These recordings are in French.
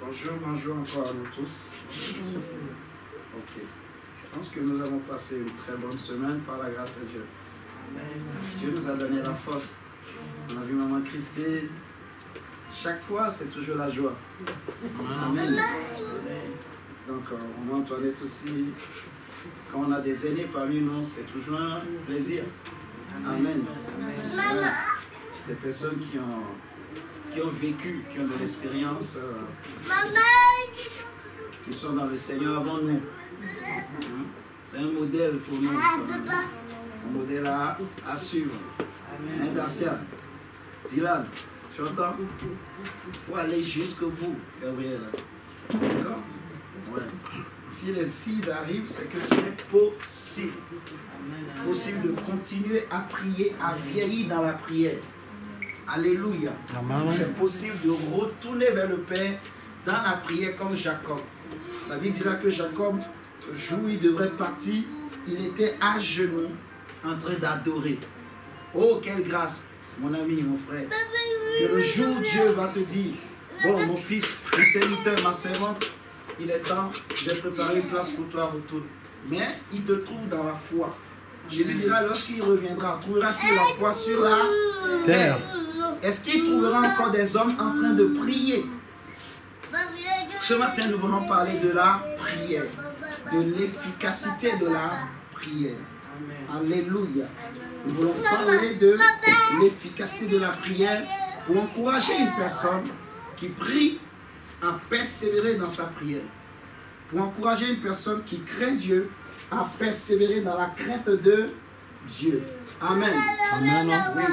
Bonjour, bonjour encore à nous tous. Ok. Je pense que nous avons passé une très bonne semaine par la grâce de Dieu. Dieu nous a donné la force. On a vu Maman Christine. Chaque fois, c'est toujours la joie. Amen. Donc, Maman Antoinette aussi. Quand on a des aînés parmi nous, c'est toujours un plaisir. Amen. Des personnes qui ont vécu, qui ont de l'expérience, qui sont dans le Seigneur avant nous. C'est un modèle pour nous. Un modèle à suivre. Amen. Dacia, Dylan, tu entends? Il faut aller jusqu'au bout, Gabriel. D'accord? Ouais. S'ils arrivent, c'est que c'est possible. Possible de continuer à prier, à vieillir dans la prière. Alléluia. C'est possible de retourner vers le Père dans la prière comme Jacob. La Bible dira que Jacob, le jour où il devrait partir, il était à genoux en train d'adorer. Oh, quelle grâce, mon ami, mon frère. Que le jour où Dieu va te dire, bon, mon fils, mon serviteur, ma servante, il est temps, j'ai préparé une place pour toi, retourne. Mais il te trouve dans la foi. Jésus dira, lorsqu'il reviendra, trouvera-t-il la foi sur la terre? Est-ce qu'il trouvera encore des hommes en train de prier? Ce matin, nous voulons parler de la prière, de l'efficacité de la prière. Alléluia. Nous voulons parler de l'efficacité de la prière pour encourager une personne qui prie à persévérer dans sa prière. Pour encourager une personne qui craint Dieu à persévérer dans la crainte de Dieu. Amen. Amen. Oui.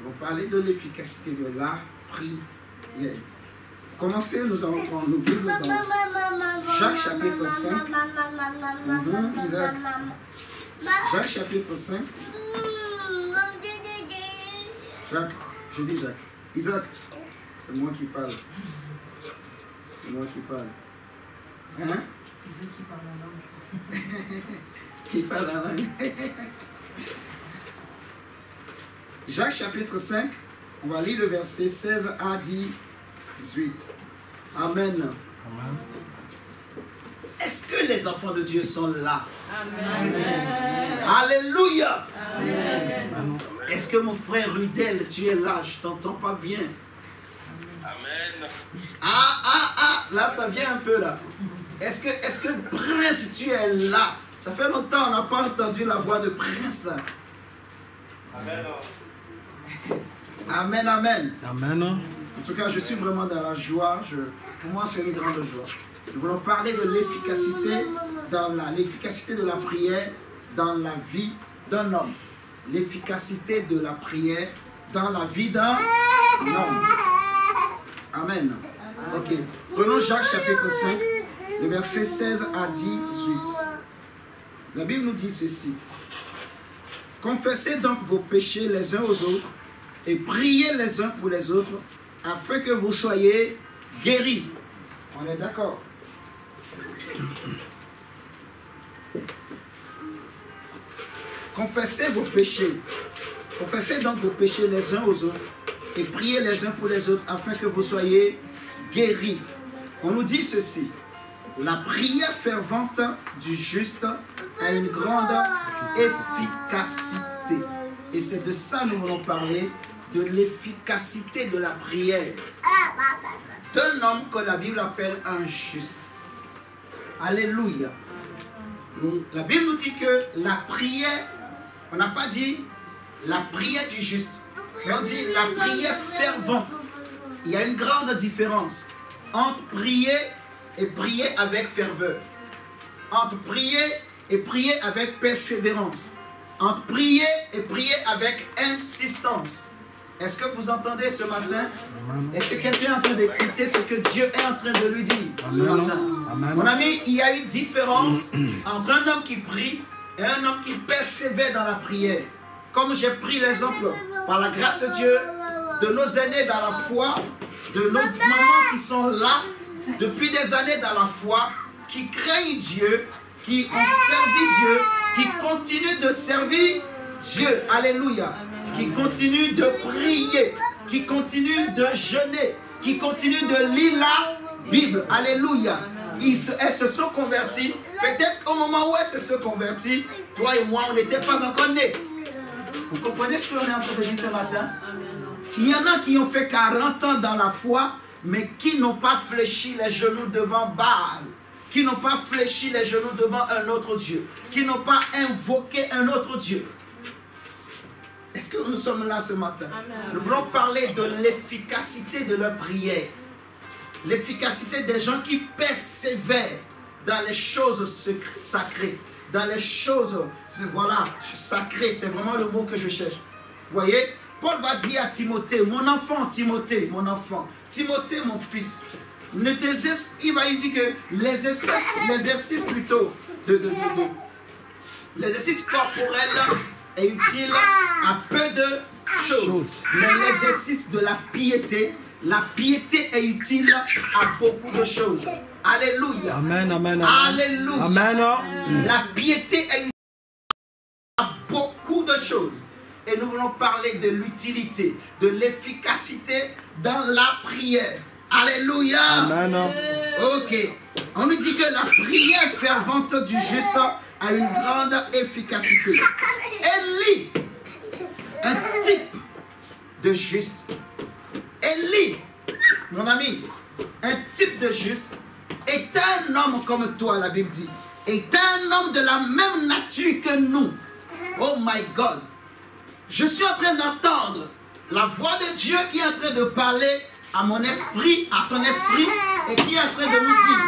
On va parler de l'efficacité de la prière. Commencez, nous allons prendre nos Bibles dans Jacques chapitre 5. Isaac. Jacques chapitre 5. Jacques, je dis Jacques. Isaac, c'est moi qui parle. C'est moi qui parle. Hein? Isaac qui parle la langue. Qui parle la langue. Jacques chapitre 5, on va lire le verset 16 à 18. Amen. Amen. Est-ce que les enfants de Dieu sont là? Amen. Alléluia. Amen. Est-ce que mon frère Rudel, tu es là? Je ne t'entends pas bien. Amen. Là ça vient un peu là. Est-ce que Prince, tu es là? Ça fait longtemps on n'a pas entendu la voix de Prince là. Amen. Amen, amen. Amen. En tout cas, je suis vraiment dans la joie. Pour moi, c'est une grande joie. Nous voulons parler de l'efficacité l'efficacité de la prière dans la vie d'un homme. L'efficacité de la prière dans la vie d'un homme. Amen. Ok. Prenons Jacques chapitre 5, le verset 16 à 18. La Bible nous dit ceci. Confessez donc vos péchés les uns aux autres et priez les uns pour les autres afin que vous soyez guéris. On est d'accord? Confessez vos péchés. Confessez donc vos péchés les uns aux autres et priez les uns pour les autres afin que vous soyez guéris. On nous dit ceci. La prière fervente du juste a une grande efficacité. Et c'est de ça que nous voulons parler, de l'efficacité de la prière d'un homme que la Bible appelle un juste. Alléluia. La Bible nous dit que la prière, on n'a pas dit la prière du juste, mais on dit la prière fervente. Il y a une grande différence entre prier et prier avec ferveur. Entre prier et prier avec persévérance. Entre prier et prier avec insistance. Est-ce que vous entendez ce matin? Est-ce que quelqu'un est en train d'écouter ce que Dieu est en train de lui dire ce matin? Mon ami, il y a une différence entre un homme qui prie et un homme qui persévère dans la prière. Comme j'ai pris l'exemple, par la grâce de Dieu, de nos aînés dans la foi, de nos mamans qui sont là depuis des années dans la foi, qui craignent Dieu, qui ont servi Dieu, qui continuent de servir Dieu, alléluia, qui continue de prier, qui continue de jeûner, qui continue de lire la Bible, alléluia. Elles se sont converties. Peut-être au moment où elles se sont converties, toi et moi, on n'était pas encore nés. Vous comprenez ce que l'on est en train de dire ce matin? Il y en a qui ont fait 40 ans dans la foi, mais qui n'ont pas fléchi les genoux devant Baal, qui n'ont pas fléchi les genoux devant un autre Dieu, qui n'ont pas invoqué un autre Dieu. Est-ce que nous sommes là ce matin? Amen. Nous voulons parler de l'efficacité de leur prière. L'efficacité des gens qui persévèrent dans les choses sacrées, dans les choses, voilà, sacrées, c'est vraiment le mot que je cherche. Vous voyez, Paul va dire à Timothée, mon enfant, Timothée, mon enfant, Timothée, mon fils, ne désespère, il va lui dire que l'exercice plutôt, l'exercice corporel est utile à peu de choses, mais l'exercice de la piété est utile à beaucoup de choses. Alléluia. Amen, amen, amen. Alléluia. Amen. La piété est utile à beaucoup de choses. Et nous voulons parler de l'utilité, de l'efficacité dans la prière. Alléluia. Amen. Ok. On nous dit que la prière fervente du juste a une grande efficacité. Élie, un type de juste. Élie, mon ami, un type de juste, est un homme comme toi, la Bible dit. Est un homme de la même nature que nous. Oh my God. Je suis en train d'entendre la voix de Dieu qui est en train de parler à mon esprit, à ton esprit, et qui est en train de nous dire.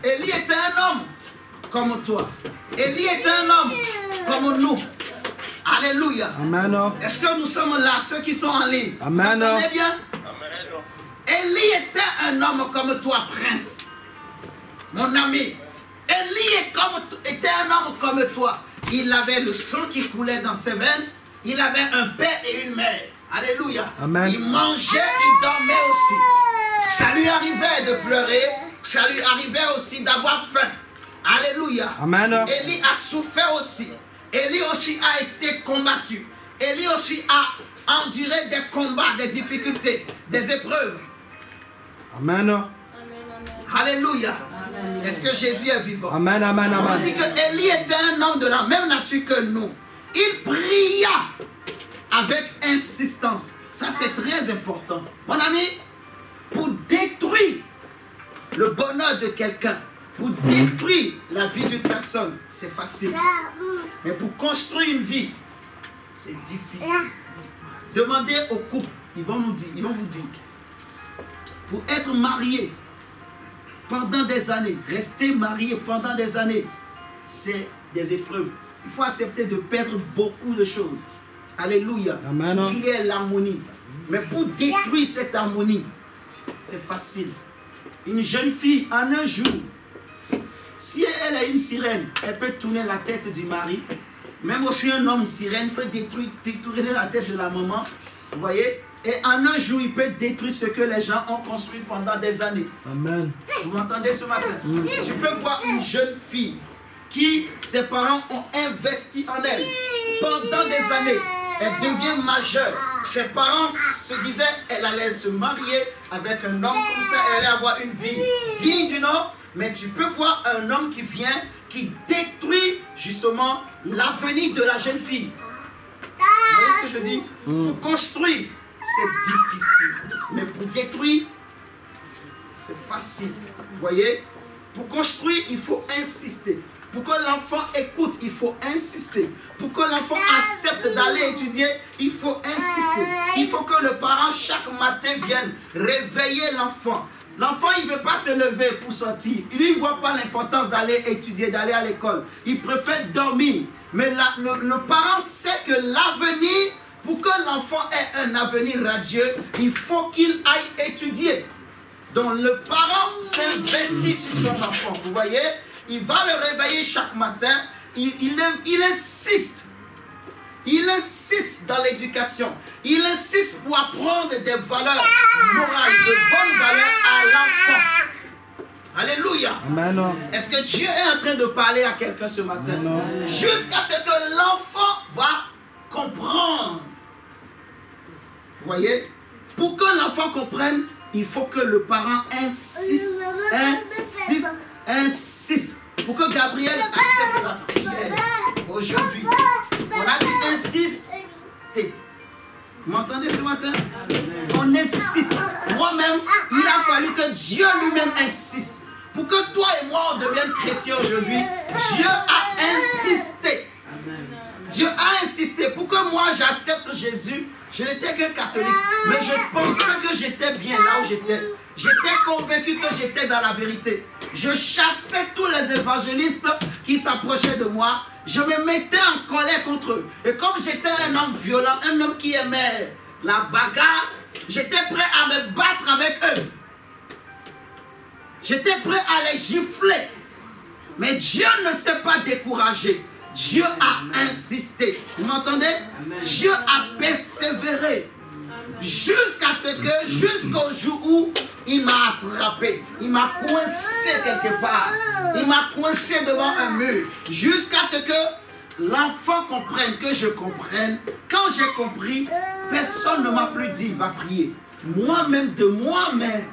Élie était un homme comme toi. Élie était un homme comme nous. Alléluia. Amen. Est-ce que nous sommes là, ceux qui sont en ligne? Amen. Vous entendez bien? Élie était un homme comme toi, prince. Mon ami. Élie était un homme comme toi. Il avait le sang qui coulait dans ses veines. Il avait un père et une mère. Alléluia. Amen. Il mangeait, il dormait aussi. Ça lui arrivait de pleurer. Ça lui arrivait aussi d'avoir faim. Alléluia. Amen. Élie a souffert aussi. Élie aussi a été combattu. Élie aussi a enduré des combats, des difficultés, des épreuves. Amen. Alléluia. Est-ce que Jésus est vivant? Amen, amen, amen. On dit que Élie était un homme de la même nature que nous. Il pria avec insistance. Ça, c'est très important. Mon ami, pour détruire le bonheur de quelqu'un, pour détruire la vie d'une personne, c'est facile. Mais pour construire une vie, c'est difficile. Demandez aux couples, ils vont vous dire, pour être marié pendant des années, rester marié pendant des années, c'est des épreuves. Il faut accepter de perdre beaucoup de choses. Alléluia. Amen. Pour qu'il y ait l'harmonie. Mais pour détruire cette harmonie, c'est facile. Une jeune fille, en un jour, si elle est une sirène, elle peut tourner la tête du mari. Même aussi un homme sirène peut tourner la tête de la maman. Vous voyez? Et en un jour, il peut détruire ce que les gens ont construit pendant des années. Amen. Vous m'entendez ce matin? Tu peux voir une jeune fille qui, ses parents ont investi en elle pendant des années. Elle devient majeure. Ses parents se disaient qu'elle allait se marier avec un homme comme ça, elle allait avoir une vie digne du nom. Mais tu peux voir un homme qui vient, qui détruit justement l'avenir de la jeune fille. Vous voyez ce que je dis? Pour construire, c'est difficile. Mais pour détruire, c'est facile. Vous voyez? Pour construire, il faut insister. Pour que l'enfant écoute, il faut insister. Pour que l'enfant accepte d'aller étudier, il faut insister. Il faut que le parent, chaque matin, vienne réveiller l'enfant. L'enfant, il ne veut pas se lever pour sortir. Lui, il ne voit pas l'importance d'aller étudier, d'aller à l'école. Il préfère dormir. Mais le parent sait que l'avenir, pour que l'enfant ait un avenir radieux, il faut qu'il aille étudier. Donc le parent s'investit sur son enfant. Vous voyez? Il va le réveiller chaque matin. Il insiste. Il insiste dans l'éducation. Il insiste pour apprendre des valeurs morales, de bonnes valeurs à l'enfant. Alléluia. Amen. Est-ce que Dieu est en train de parler à quelqu'un ce matin? Jusqu'à ce que l'enfant va comprendre. Vous voyez? Pour que l'enfant comprenne, il faut que le parent insiste. Pour que Gabriel accepte la prière. Aujourd'hui, on a dit insister. Vous m'entendez ce matin? On insiste. Moi-même, il a fallu que Dieu lui-même insiste. Pour que toi et moi, on devienne chrétiens aujourd'hui, Dieu a insisté. Dieu a insisté pour que moi, j'accepte Jésus. Je n'étais qu'un catholique, mais je pensais que j'étais bien là où j'étais. J'étais convaincu que j'étais dans la vérité. Je chassais tous les évangélistes qui s'approchaient de moi. Je me mettais en colère contre eux. Et comme j'étais un homme violent, un homme qui aimait la bagarre, j'étais prêt à me battre avec eux. J'étais prêt à les gifler. Mais Dieu ne s'est pas découragé. Dieu a insisté. Vous m'entendez? Dieu a persévéré. Jusqu'au jour où il m'a attrapé. Il m'a coincé quelque part. Il m'a coincé devant un mur. Jusqu'à ce que l'enfant comprenne, que je comprenne. Quand j'ai compris, personne ne m'a plus dit, va prier. Moi-même, de moi-même.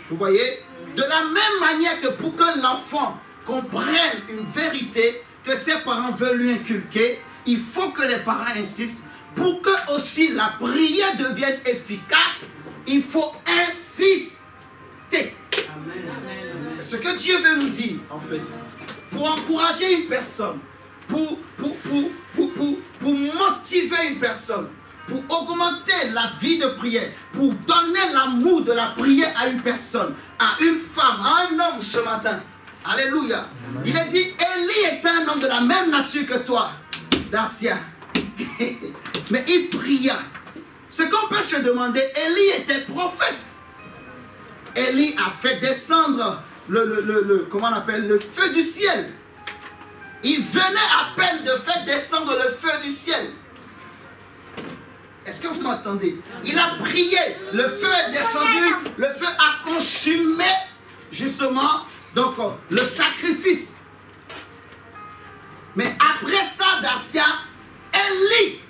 Vous voyez? De la même manière que pour que l'enfant comprenne une vérité que ses parents veulent lui inculquer, il faut que les parents insistent. Pour que aussi la prière devienne efficace, il faut insister. C'est ce que Dieu veut nous dire, en fait. Pour encourager une personne, pour motiver une personne, pour augmenter la vie de prière, pour donner l'amour de la prière à une personne, à une femme, à un homme ce matin. Alléluia. Amen. Il est dit, Élie était un homme de la même nature que toi, Dacia. Mais il pria. Ce qu'on peut se demander, Élie était prophète. Élie a fait descendre comment on appelle, le feu du ciel. Il venait à peine de faire descendre le feu du ciel. Est-ce que vous m'entendez? Il a prié, le feu est descendu, le feu a consumé justement donc le sacrifice. Mais après ça, Dacia, Élie,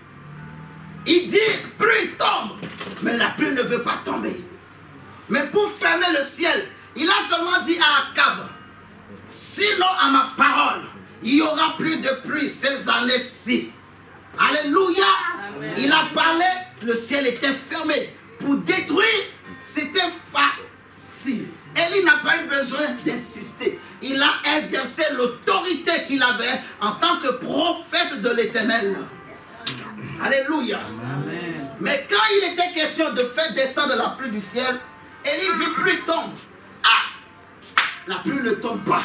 il dit, pluie tombe, mais la pluie ne veut pas tomber. Mais pour fermer le ciel, il a seulement dit à Akab, sinon à ma parole, il n'y aura plus de pluie ces années-ci. Alléluia. Amen. Il a parlé, le ciel était fermé. Pour détruire, c'était facile. Élie n'a pas eu besoin d'insister. Il a exercé l'autorité qu'il avait en tant que prophète de l'Éternel. Alléluia. Amen. Mais quand il était question de faire descendre la pluie du ciel, Élie dit, pluie tombe. Ah, la pluie ne tombe pas.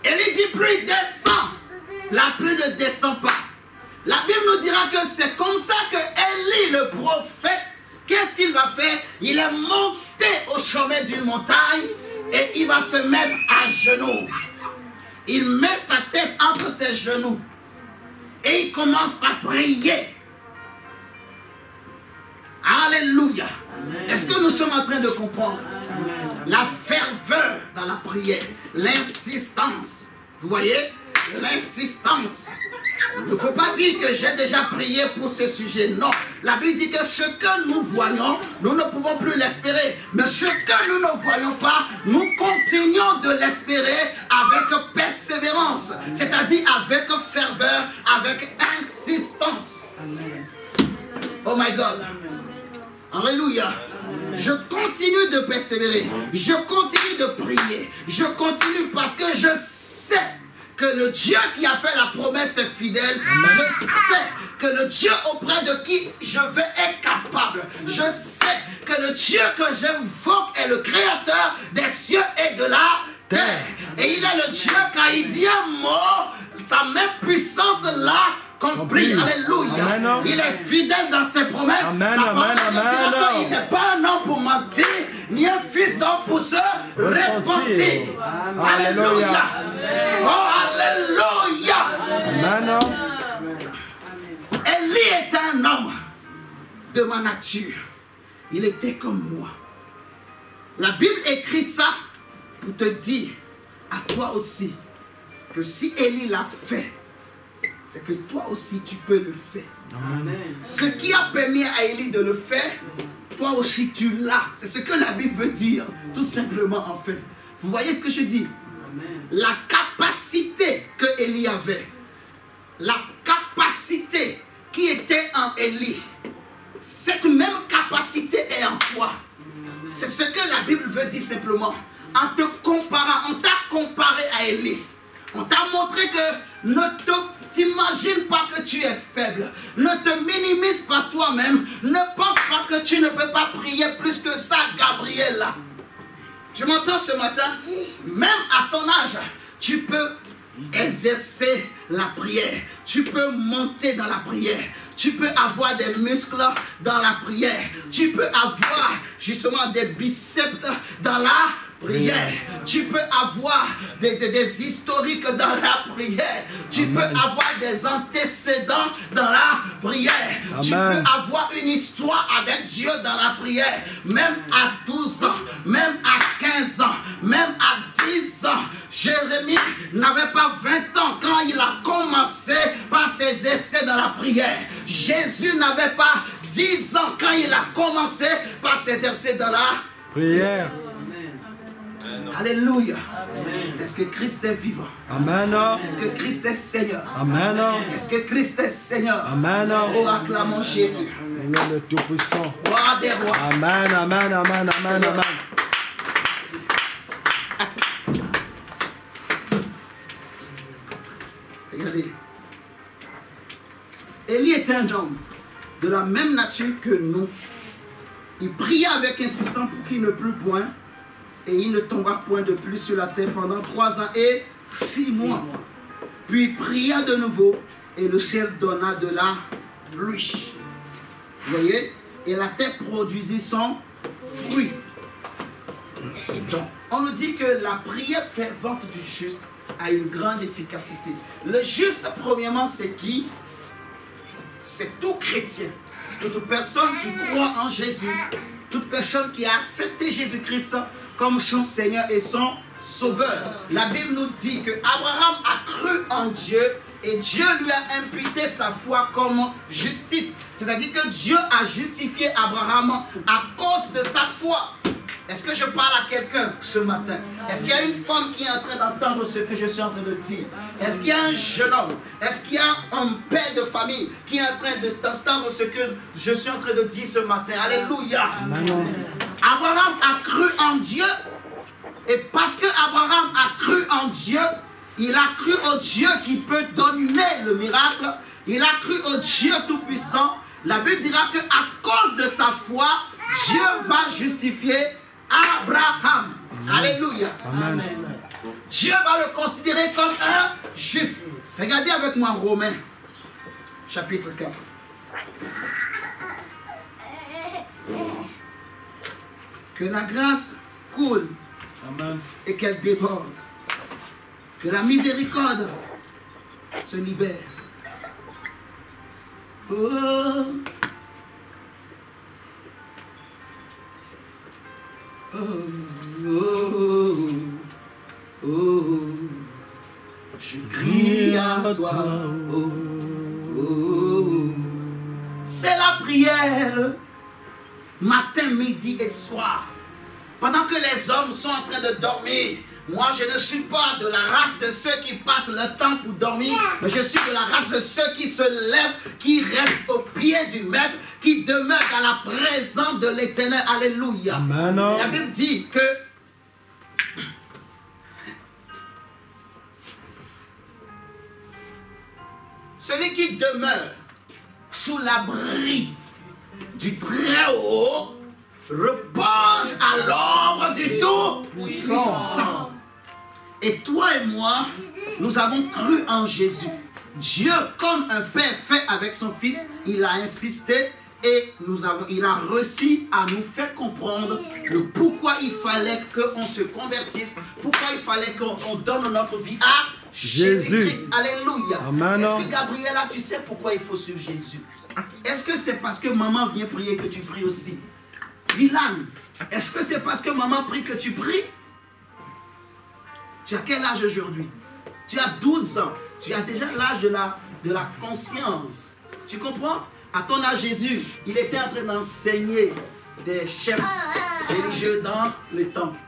Élie dit, pluie descend. La pluie ne descend pas. La Bible nous dira que c'est comme ça que Élie, le prophète, qu'est-ce qu'il va faire? Il est monté au sommet d'une montagne et il va se mettre à genoux. Il met sa tête entre ses genoux et il commence à prier. Alléluia. Est-ce que nous sommes en train de comprendre? Amen. La ferveur dans la prière, l'insistance. Vous voyez? L'insistance. Il ne faut pas dire que j'ai déjà prié pour ce sujet. Non. La Bible dit que ce que nous voyons, nous ne pouvons plus l'espérer. Mais ce que nous ne voyons pas, nous continuons de l'espérer avec persévérance. C'est-à-dire avec ferveur, avec insistance. Amen. Oh my God. Alléluia. Je continue de persévérer. Je continue de prier. Je continue parce que je sais que le Dieu qui a fait la promesse est fidèle. Je sais que le Dieu auprès de qui je vais est capable. Je sais que le Dieu que j'invoque est le créateur des cieux et de la terre. Et il est le Dieu, quand il dit un mot, sa main puissante l'a compris. Alléluia. Amen. Il est fidèle dans ses promesses. Amen, amen, amen. Il n'est pas un homme pour mentir, ni un fils d'homme pour se repentir. Alléluia. Oh, alléluia. Amen. Élie était un homme de ma nature. Il était comme moi. La Bible écrit ça pour te dire à toi aussi que si Élie l'a fait, c'est que toi aussi tu peux le faire. Amen. Ce qui a permis à Élie de le faire, toi aussi tu l'as. C'est ce que la Bible veut dire, tout simplement en fait. Vous voyez ce que je dis? La capacité que Élie avait, la capacité qui était en Élie, cette même capacité est en toi. C'est ce que la Bible veut dire simplement. En te comparant, on t'a comparé à Élie. On t'a montré que ne t'imagine pas que tu es faible. Ne te minimise pas toi-même. Ne pense pas que tu ne peux pas prier plus que ça, Gabriela. Tu m'entends ce matin? Même à ton âge, tu peux exercer la prière. Tu peux monter dans la prière. Tu peux avoir des muscles dans la prière. Tu peux avoir justement des biceps dans la prière. Tu peux avoir des historiques dans la prière. Tu peux avoir des antécédents dans la prière. Amen. Tu peux avoir une histoire avec Dieu dans la prière. Même à 12 ans, même à 15 ans, même à 10 ans. Jérémie n'avait pas 20 ans quand il a commencé par ses essais dans la prière. Jésus n'avait pas 10 ans quand il a commencé par ses essais dans la Prière. Alléluia. Amen. Est-ce que Christ est vivant? Amen. Est-ce que Christ est Seigneur? Amen. Est-ce que Christ est Seigneur? Amen. Oh, acclamons Jésus. Le Tout-Puissant. Roi des rois. Amen, amen, amen, amen, amen. Regardez. Élie était un homme de la même nature que nous. Il pria avec insistance pour qu'il ne plût point. Et il ne tomba point de plus sur la terre pendant 3 ans et 6 mois. Puis il pria de nouveau et le ciel donna de la pluie. Vous voyez? Et la terre produisit son fruit. Donc, on nous dit que la prière fervente du juste a une grande efficacité. Le juste, premièrement, c'est qui? C'est tout chrétien. Toute personne qui croit en Jésus. Toute personne qui a accepté Jésus-Christ comme son Seigneur et son Sauveur. La Bible nous dit que Abraham a cru en Dieu et Dieu lui a imputé sa foi comme justice. C'est-à-dire que Dieu a justifié Abraham à cause de sa foi. Est-ce que je parle à quelqu'un ce matin? Est-ce qu'il y a une femme qui est en train d'entendre ce que je suis en train de dire? Est-ce qu'il y a un jeune homme? Est-ce qu'il y a un père de famille qui est en train d'entendre ce que je suis en train de dire ce matin? Alléluia. Amen. Abraham a cru en Dieu. Et parce que Abraham a cru en Dieu, il a cru au Dieu qui peut donner le miracle. Il a cru au Dieu Tout-Puissant. La Bible dira qu'à cause de sa foi, Dieu va justifier Abraham. Alléluia. Amen. Dieu va le considérer comme un juste. Regardez avec moi Romains, chapitre 4. Que la grâce coule Amen. et qu'elle déborde. Que la miséricorde se libère. Oh. Oh, oh, oh, oh, je crie à toi. Oh, oh, oh. C'est la prière, matin, midi et soir. Pendant que les hommes sont en train de dormir, moi je ne suis pas de la race de ceux qui passent le temps pour dormir, mais je suis de la race de ceux qui se lèvent, qui restent au pied du Maître, qui demeurent à la présence de l'Éternel. Alléluia. Amen. La Bible dit que celui qui demeure sous l'abri du Très-Haut repose à l'ombre du Tout-Puissant. Et toi et moi, nous avons cru en Jésus. Dieu, comme un père fait avec son fils, il a insisté et il a réussi à nous faire comprendre le pourquoi il fallait qu'on se convertisse, pourquoi il fallait qu'on donne notre vie à Jésus-Christ. Alléluia. Amen. Est-ce que Gabriela, tu sais pourquoi il faut suivre Jésus? Est-ce que c'est parce que maman vient prier que tu pries aussi? Dylan, est-ce que c'est parce que maman prie que tu pries? Tu as quel âge aujourd'hui? Tu as 12 ans. Tu as déjà l'âge de la conscience. Tu comprends? À ton âge, Jésus, il était en train d'enseigner des chefs religieux dans le temple.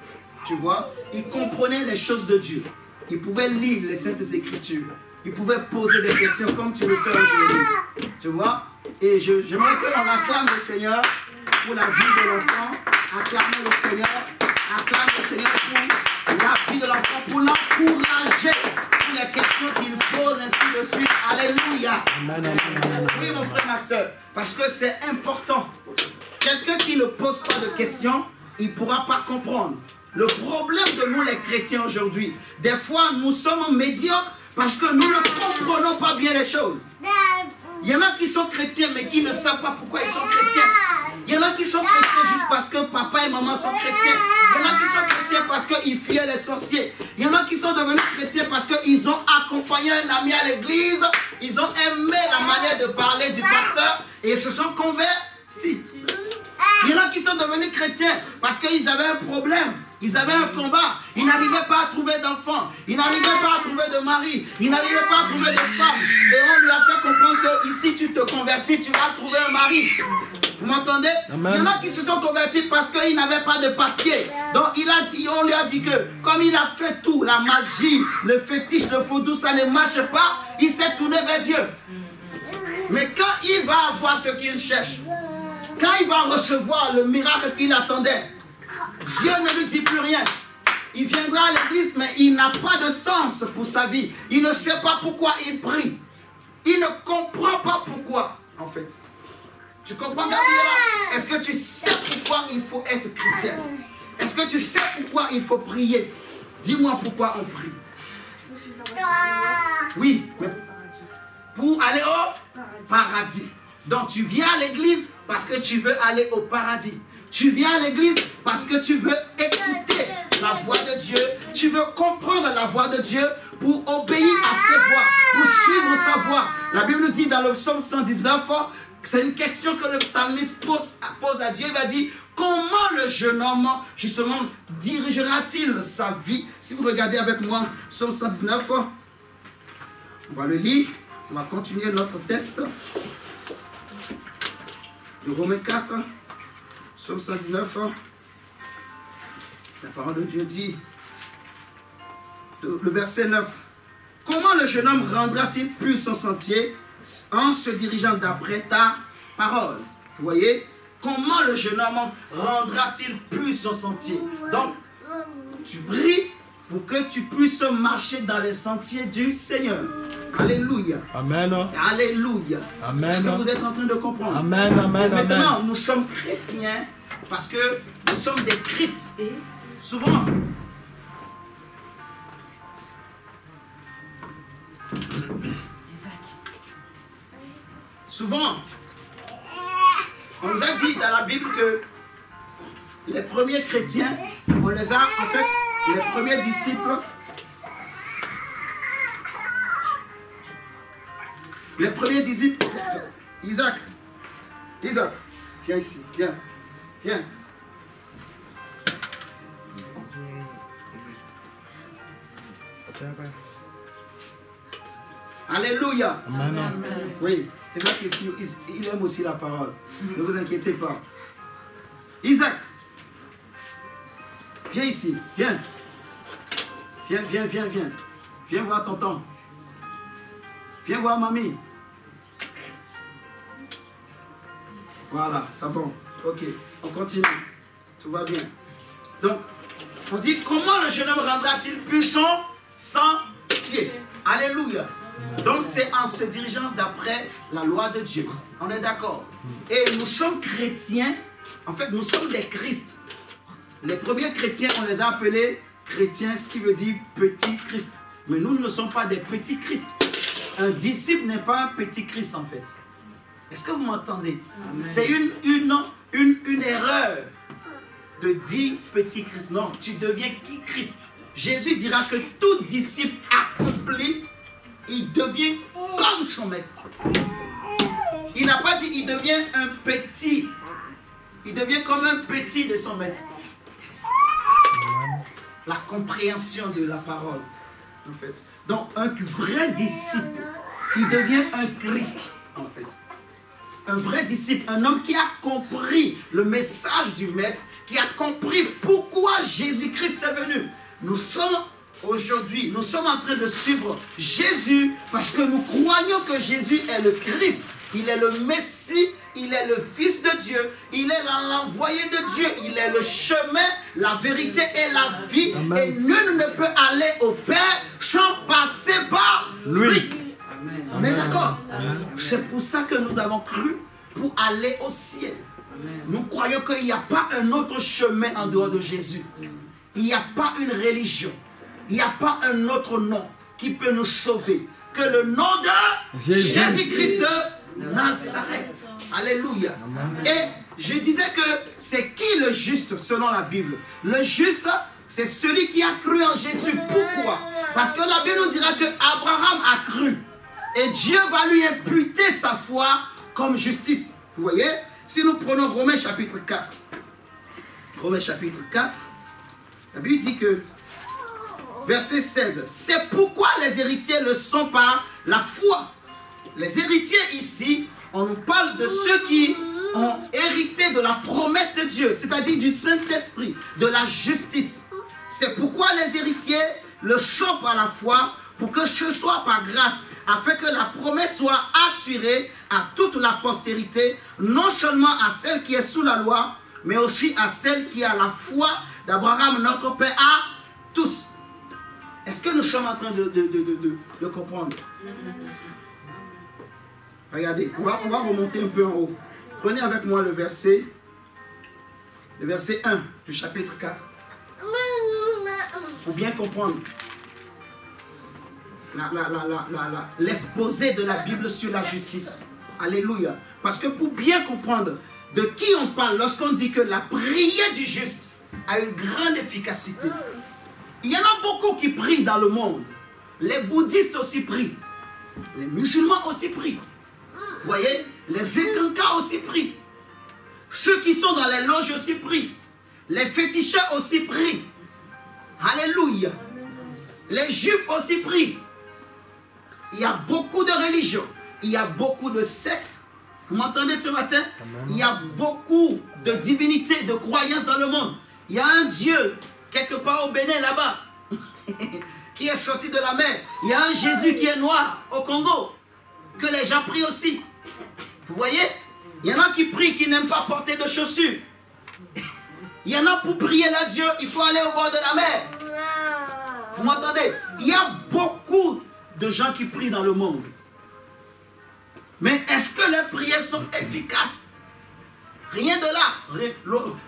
Tu vois? Il comprenait les choses de Dieu. Il pouvait lire les Saintes Écritures. Il pouvait poser des questions comme tu le fais aujourd'hui. Tu vois? Et j'aimerais qu'on acclame le Seigneur pour la vie de l'enfant. Acclame le Seigneur. Acclame le Seigneur pour la vie de l'enfant, pour l'encourager pour les questions qu'il pose, ainsi de suite. Alléluia. Amen, amen. Oui, mon frère, ma soeur, parce que c'est important. Quelqu'un qui ne pose pas de questions, il ne pourra pas comprendre. Le problème de nous, les chrétiens, aujourd'hui, des fois, nous sommes médiocres parce que nous ne comprenons pas bien les choses. Il y en a qui sont chrétiens, mais qui ne savent pas pourquoi ils sont chrétiens. Il y en a qui sont chrétiens juste parce que papa et maman sont chrétiens. Il y en a qui sont chrétiens parce qu'ils fuyaient les sorciers. Il y en a qui sont devenus chrétiens parce qu'ils ont accompagné un ami à l'église. Ils ont aimé la manière de parler du pasteur et ils se sont convertis. Il y en a qui sont devenus chrétiens parce qu'ils avaient un problème. Ils avaient un combat. Ils n'arrivaient pas à trouver d'enfants. Ils n'arrivaient pas à trouver de mari. Ils n'arrivaient pas à trouver de femme. Et on lui a fait comprendre que ici tu te convertis, tu vas trouver un mari. Vous m'entendez? Il y en a qui se sont convertis parce qu'ils n'avaient pas de papier. Donc on lui a dit que comme il a fait tout, la magie, le fétiche, le vaudou, ça ne marche pas, il s'est tourné vers Dieu. Mais quand il va avoir ce qu'il cherche, quand il va recevoir le miracle qu'il attendait, Dieu ne lui dit plus rien. Il viendra à l'église, mais il n'a pas de sens pour sa vie. Il ne sait pas pourquoi il prie. Il ne comprend pas pourquoi, en fait. Tu comprends, Gabriela? Est-ce que tu sais pourquoi il faut être chrétien? Est-ce que tu sais pourquoi il faut prier? Dis-moi pourquoi on prie. Oui, mais pour aller au paradis. Donc tu viens à l'église parce que tu veux aller au paradis. Tu viens à l'église parce que tu veux écouter la voix de Dieu. Tu veux comprendre la voix de Dieu pour obéir à ses voix, pour suivre sa voix. La Bible nous dit dans le psaume 119, c'est une question que le psalmiste pose à Dieu. Il va dire, comment le jeune homme, justement, dirigera-t-il sa vie? Si vous regardez avec moi, psaume 119, on va le lire. On va continuer notre test. De Romains 4. Psaume 119, la parole de Dieu dit, le verset 9, comment le jeune homme rendra-t-il plus son sentier en se dirigeant d'après ta parole? Vous voyez, comment le jeune homme rendra-t-il plus son sentier? Donc, tu pries pour que tu puisses marcher dans les sentiers du Seigneur. Alléluia. Amen. Alléluia. Amen. Est-ce que vous êtes en train de comprendre? Amen, amen, maintenant, amen. nous sommes chrétiens parce que nous sommes des Christ. Souvent, on nous a dit dans la Bible que les premiers chrétiens, on les a, en fait, les premiers disciples, Isaac, viens ici, viens. Alléluia. Amen. Oui, Isaac ici, il aime aussi la parole. Ne vous inquiétez pas. Isaac, viens ici, viens. Viens voir tonton. Viens voir mamie. Voilà, c'est bon. Ok, on continue. Tout va bien. Donc, on dit, comment le jeune homme rendra-t-il puissant sans pied? Alléluia. Donc, c'est en se dirigeant d'après la loi de Dieu. On est d'accord? Et nous sommes chrétiens. En fait, nous sommes des Christ. Les premiers chrétiens, on les a appelés chrétiens, ce qui veut dire petit Christ. Mais nous ne sommes pas des petits Christ. Un disciple n'est pas un petit Christ, en fait. Est-ce que vous m'entendez? C'est une erreur de dire petit Christ. Non, tu deviens qui Christ? Jésus dira que tout disciple accompli, il devient comme son maître. Il n'a pas dit il devient un petit. Il devient comme un petit de son maître. la compréhension de la parole. En fait. Donc, un vrai disciple, il devient un Christ, en fait. Un vrai disciple, un homme qui a compris le message du Maître, qui a compris pourquoi Jésus-Christ est venu. Nous sommes aujourd'hui, nous sommes en train de suivre Jésus parce que nous croyons que Jésus est le Christ. Il est le Messie, il est le Fils de Dieu, il est l'envoyé de Dieu, il est le chemin, la vérité et la vie. Amen. Et nul ne peut aller au Père sans passer par lui. Amen. On est d'accord? C'est pour ça que nous avons cru pour aller au ciel. Amen. Nous croyons qu'il n'y a pas un autre chemin en dehors de Jésus. Il n'y a pas une religion. Il n'y a pas un autre nom qui peut nous sauver que le nom de Jésus-Christ de Nazareth. Alléluia. Amen. Et je disais que c'est qui le juste selon la Bible? Le juste, c'est celui qui a cru en Jésus. Pourquoi? Parce que la Bible nous dira que Abraham a cru. Et Dieu va lui imputer sa foi comme justice. Vous voyez? Si nous prenons Romains chapitre 4. Romains chapitre 4. La Bible dit que verset 16, c'est pourquoi les héritiers le sont par la foi. Les héritiers ici, on nous parle de ceux qui ont hérité de la promesse de Dieu, c'est-à-dire du Saint-Esprit, de la justice. C'est pourquoi les héritiers le sont par la foi, pour que ce soit par grâce, afin que la promesse soit assurée à toute la postérité, non seulement à celle qui est sous la loi, mais aussi à celle qui a la foi d'Abraham, notre Père, à tous. Est-ce que nous sommes en train de comprendre? Regardez, on va remonter un peu en haut. Prenez avec moi le verset 1 du chapitre 4. Pour bien comprendre l'exposé de la Bible sur la justice. Alléluia. Parce que pour bien comprendre de qui on parle lorsqu'on dit que la prière du juste a une grande efficacité. Il y en a beaucoup qui prient dans le monde. Les bouddhistes aussi prient. Les musulmans aussi prient. Vous voyez, les ékankas aussi prient. Ceux qui sont dans les loges aussi prient. Les féticheurs aussi prient. Alléluia. Les juifs aussi prient. Il y a beaucoup de religions. Il y a beaucoup de sectes. Vous m'entendez ce matin? Amen. Il y a beaucoup de divinités, de croyances dans le monde. Il y a un Dieu, quelque part au Bénin, là-bas, qui est sorti de la mer. Il y a un Jésus qui est noir au Congo, que les gens prient aussi. Vous voyez? Il y en a qui prient, qui n'aiment pas porter de chaussures. Il y en a pour prier là Dieu, il faut aller au bord de la mer. Vous m'entendez? Il y a beaucoup de gens qui prient dans le monde. Mais est-ce que les prières sont efficaces? Rien de là.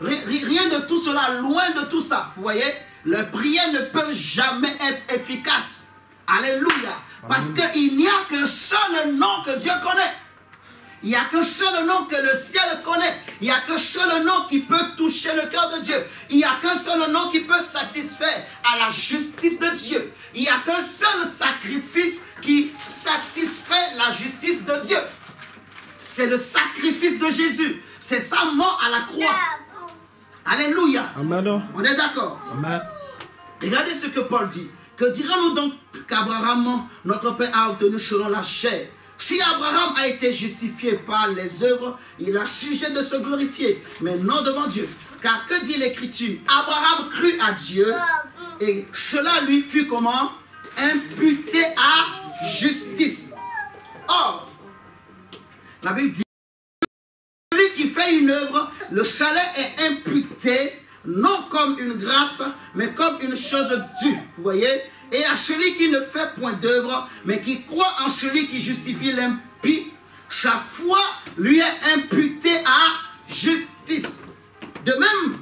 Rien de tout cela. Loin de tout ça. Vous voyez? Les prières ne peuvent jamais être efficaces. Alléluia. Parce qu'il n'y a qu'un seul nom que Dieu connaît. Il n'y a qu'un seul nom que le ciel connaît. Il n'y a qu'un seul nom qui peut toucher le cœur de Dieu. Il n'y a qu'un seul nom qui peut satisfaire à la justice de Dieu. Il n'y a qu'un seul sacrifice qui satisfait la justice de Dieu. C'est le sacrifice de Jésus. C'est sa mort à la croix. Alléluia. Amen. On est d'accord? Amen. Regardez ce que Paul dit. Que dirons-nous donc qu'Abraham, notre père, a obtenu selon la chair? Si Abraham a été justifié par les œuvres, il a sujet de se glorifier, mais non devant Dieu. Car que dit l'Écriture? Abraham crut à Dieu et cela lui fut comment? Imputé à justice. Or, la Bible dit, celui qui fait une œuvre, le salaire est imputé, non comme une grâce, mais comme une chose due. Vous voyez? Et à celui qui ne fait point d'œuvre, mais qui croit en celui qui justifie l'impie, sa foi lui est imputée à justice. De même,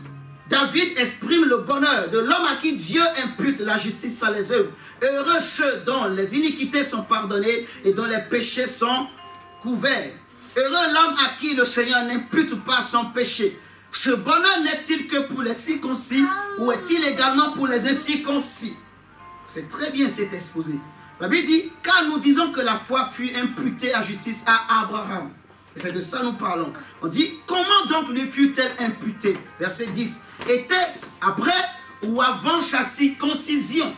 David exprime le bonheur de l'homme à qui Dieu impute la justice sans les œuvres. Heureux ceux dont les iniquités sont pardonnées et dont les péchés sont couverts. Heureux l'homme à qui le Seigneur n'impute pas son péché. Ce bonheur n'est-il que pour les circoncis ou est-il également pour les incirconcis? C'est très bien cet exposé. La Bible dit, car nous disons que la foi fut imputée à justice à Abraham. Et c'est de ça que nous parlons. On dit, comment donc lui fut-elle imputée? Verset 10. Était-ce après ou avant sa circoncision?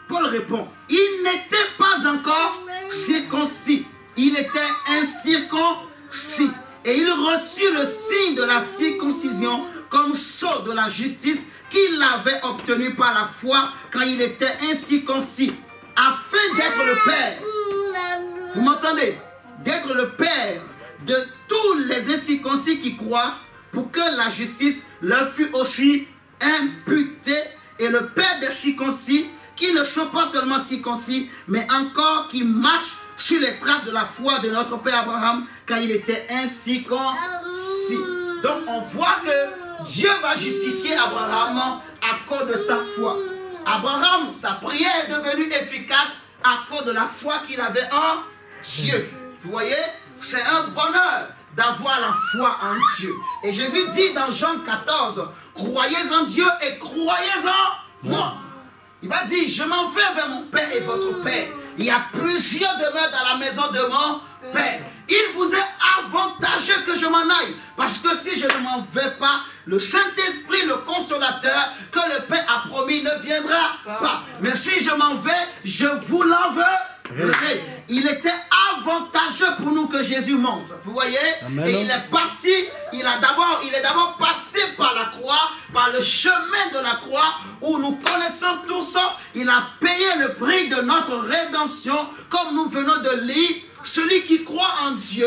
Paul répond, il n'était pas encore circoncis. Il était incirconcis. Et il reçut le signe de la circoncision comme sceau de la justice qu'il avait obtenu par la foi quand il était incirconcis, afin d'être le Père. Vous m'entendez? D'être le Père de tous les incirconcis qui croient, pour que la justice leur fût aussi imputée, et le Père des circoncis, qui ne sont pas seulement circoncis, mais encore qui marchent sur les traces de la foi de notre Père Abraham quand il était incirconcis. Donc on voit que Dieu va justifier Abraham à cause de sa foi. Abraham, sa prière est devenue efficace à cause de la foi qu'il avait en Dieu. Vous voyez, c'est un bonheur d'avoir la foi en Dieu. Et Jésus dit dans Jean 14, croyez en Dieu et croyez en moi. Il va dire, je m'en vais vers mon Père et votre Père. Il y a plusieurs demeures dans la maison de mon Père. Il vous est avantageux que je m'en aille. Parce que si je ne m'en vais pas, le Saint-Esprit, le Consolateur, que le Père a promis, ne viendra pas. Mais si je m'en vais, je vous l'enverrai. Il était avantageux pour nous que Jésus monte. Vous voyez? Amen. Et il est parti, il est d'abord passé par la croix, par le chemin de la croix, où nous connaissons tout ça. Il a payé le prix de notre rédemption, comme nous venons de lire. Celui qui croit en Dieu,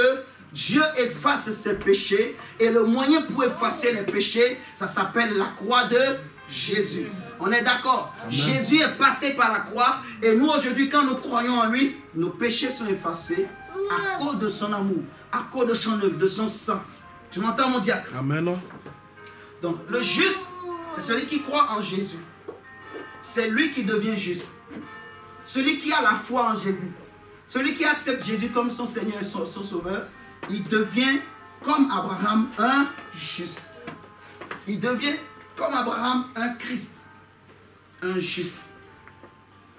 Dieu efface ses péchés. Et le moyen pour effacer les péchés, ça s'appelle la croix de Jésus. On est d'accord? Jésus est passé par la croix. Et nous aujourd'hui, quand nous croyons en lui, nos péchés sont effacés à cause de son amour, à cause de son œuvre, de son sang. Tu m'entends, mon diacre? Amen. Donc le juste, c'est celui qui croit en Jésus. C'est lui qui devient juste. Celui qui a la foi en Jésus. Celui qui accepte Jésus comme son Seigneur et son Sauveur, il devient comme Abraham un juste. Il devient comme Abraham un Christ. Un juste.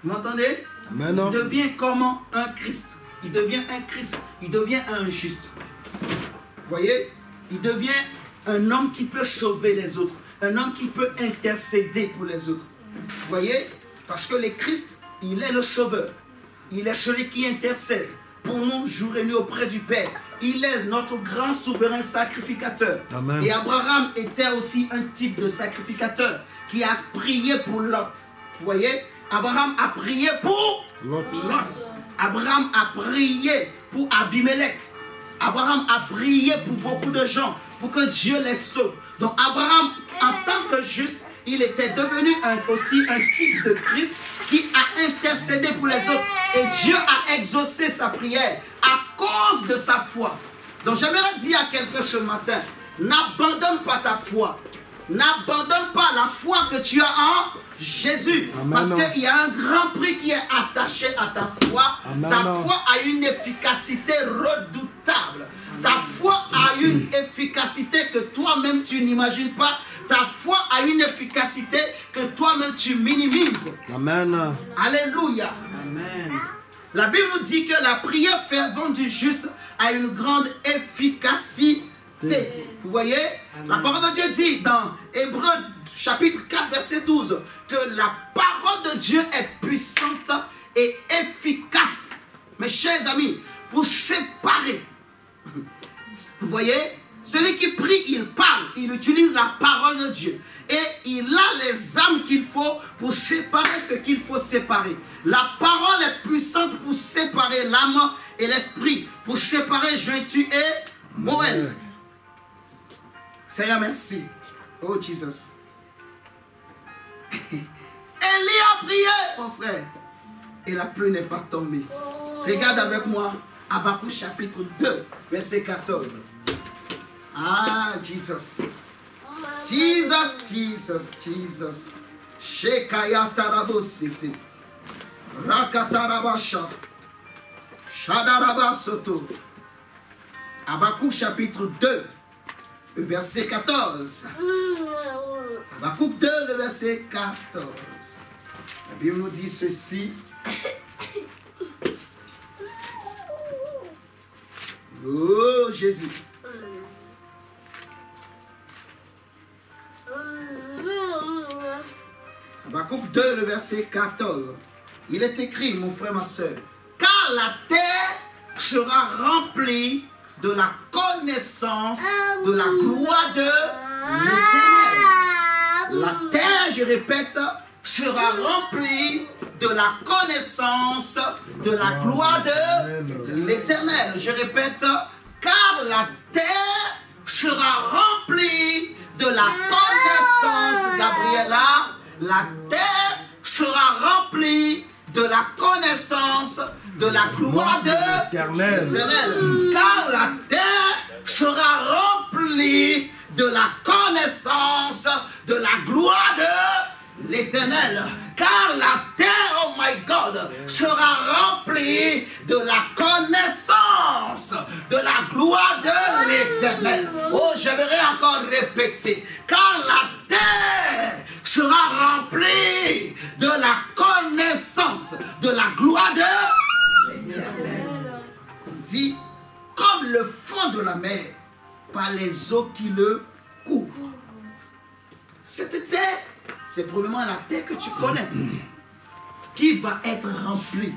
Vous m'entendez? Il devient comme un Christ. Il devient un Christ. Il devient un juste. Vous voyez? Il devient un homme qui peut sauver les autres. Un homme qui peut intercéder pour les autres. Vous voyez? Parce que le Christ, il est le sauveur. Il est celui qui intercède pour nous jour et nuit auprès du Père. Il est notre grand souverain sacrificateur. Amen. Et Abraham était aussi un type de sacrificateur qui a prié pour Lot. Vous voyez? Abraham a prié pour Lot. Abraham a prié pour Abimelech. Abraham a prié pour beaucoup de gens, pour que Dieu les sauve. Donc Abraham, en tant que juste, il était devenu aussi un type de Christ qui a intercédé pour les autres. Et Dieu a exaucé sa prière à cause de sa foi. Donc j'aimerais dire à quelqu'un ce matin, n'abandonne pas ta foi. N'abandonne pas la foi que tu as en Jésus. Amen. Parce qu'il y a un grand prix qui est attaché à ta foi. Amen. Ta foi a une efficacité redoutable. Ta foi a une efficacité que toi-même tu n'imagines pas. Ta foi a une efficacité que toi-même tu minimises. Amen. Alléluia. Amen. La Bible nous dit que la prière fervente du juste a une grande efficacité. Vous voyez? Amen. La parole de Dieu dit dans Hébreux chapitre 4 verset 12 que la parole de Dieu est puissante et efficace. Mes chers amis, pour séparer. Vous voyez? Celui qui prie, il parle, il utilise la parole de Dieu. Et il a les âmes qu'il faut pour séparer ce qu'il faut séparer. La parole est puissante pour séparer l'âme et l'esprit, pour séparer jointure et moelle. Seigneur, merci. Oh, Jesus. Élie a prié, mon frère. Et la pluie n'est pas tombée. Regarde avec moi, Habakkuk chapitre 2, verset 14. Ah, Jesus. Jesus, Jesus, Jesus. Shekaya tarabositi. Rakatarabasha. Shadarabasoto. Habakkuk chapitre 2, verset 14. Habakkuk 2, le verset 14. La Bible nous dit ceci. Oh, Jésus. le verset 14. Il est écrit, mon frère, ma soeur, car la terre sera remplie de la connaissance de la gloire de l'Éternel. La terre, je répète, sera remplie de la connaissance de la gloire de l'Éternel. Je répète, car la terre sera remplie de la connaissance, Gabriela, la terre sera remplie de la connaissance de la gloire de l'Éternel. Car la terre sera remplie de la connaissance de la gloire de l'Éternel. Car la terre, oh my God, sera remplie de la connaissance de la gloire de l'Éternel. Oh, je vais encore répéter. Car la terre sera remplie de la connaissance de la gloire de l'Éternel. On dit, comme le fond de la mer, par les eaux qui le couvrent. Cette terre, c'est probablement la terre que tu connais, qui va être remplie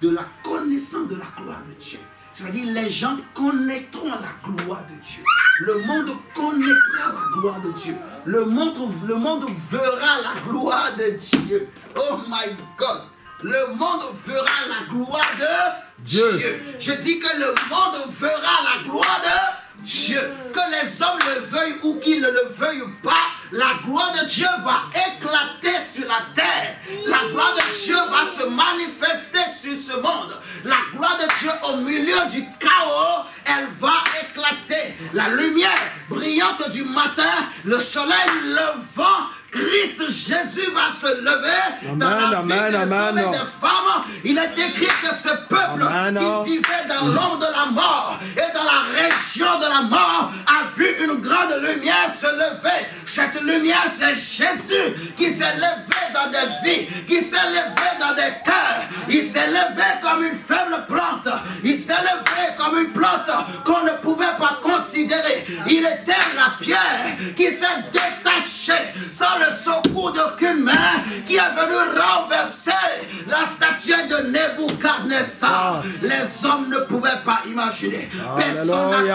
de la connaissance de la gloire de Dieu. C'est-à-dire, les gens connaîtront la gloire de Dieu. Le monde connaîtra la gloire de Dieu. Le monde verra la gloire de Dieu. Oh my God. Le monde verra la gloire de Dieu. Je dis que le monde verra la gloire de Dieu. Que les hommes le veuillent ou qu'ils ne le veuillent pas, la gloire de Dieu va éclater sur la terre. La gloire de Dieu va se manifester sur ce monde. La gloire de Dieu au milieu du chaos, elle va éclater. La lumière brillante du matin, le soleil levant, Christ Jésus va se lever dans la vie des hommes et des femmes. Il est écrit que ce peuple qui vivait dans l'ombre de la mort et dans la région de la mort a vu une grande lumière se lever. Cette lumière, c'est Jésus qui s'est levé dans des vies, qui s'est levé dans des cœurs. Il s'est levé comme une faible plante. Il s'est levé comme une plante qu'on ne pouvait pas considérer. Il était la pierre qui s'est détachée sans le secours d'aucune main, qui est venu renverser la statue de Nebuchadnezzar. Les hommes ne pouvaient pas imaginer. Personne n'a cru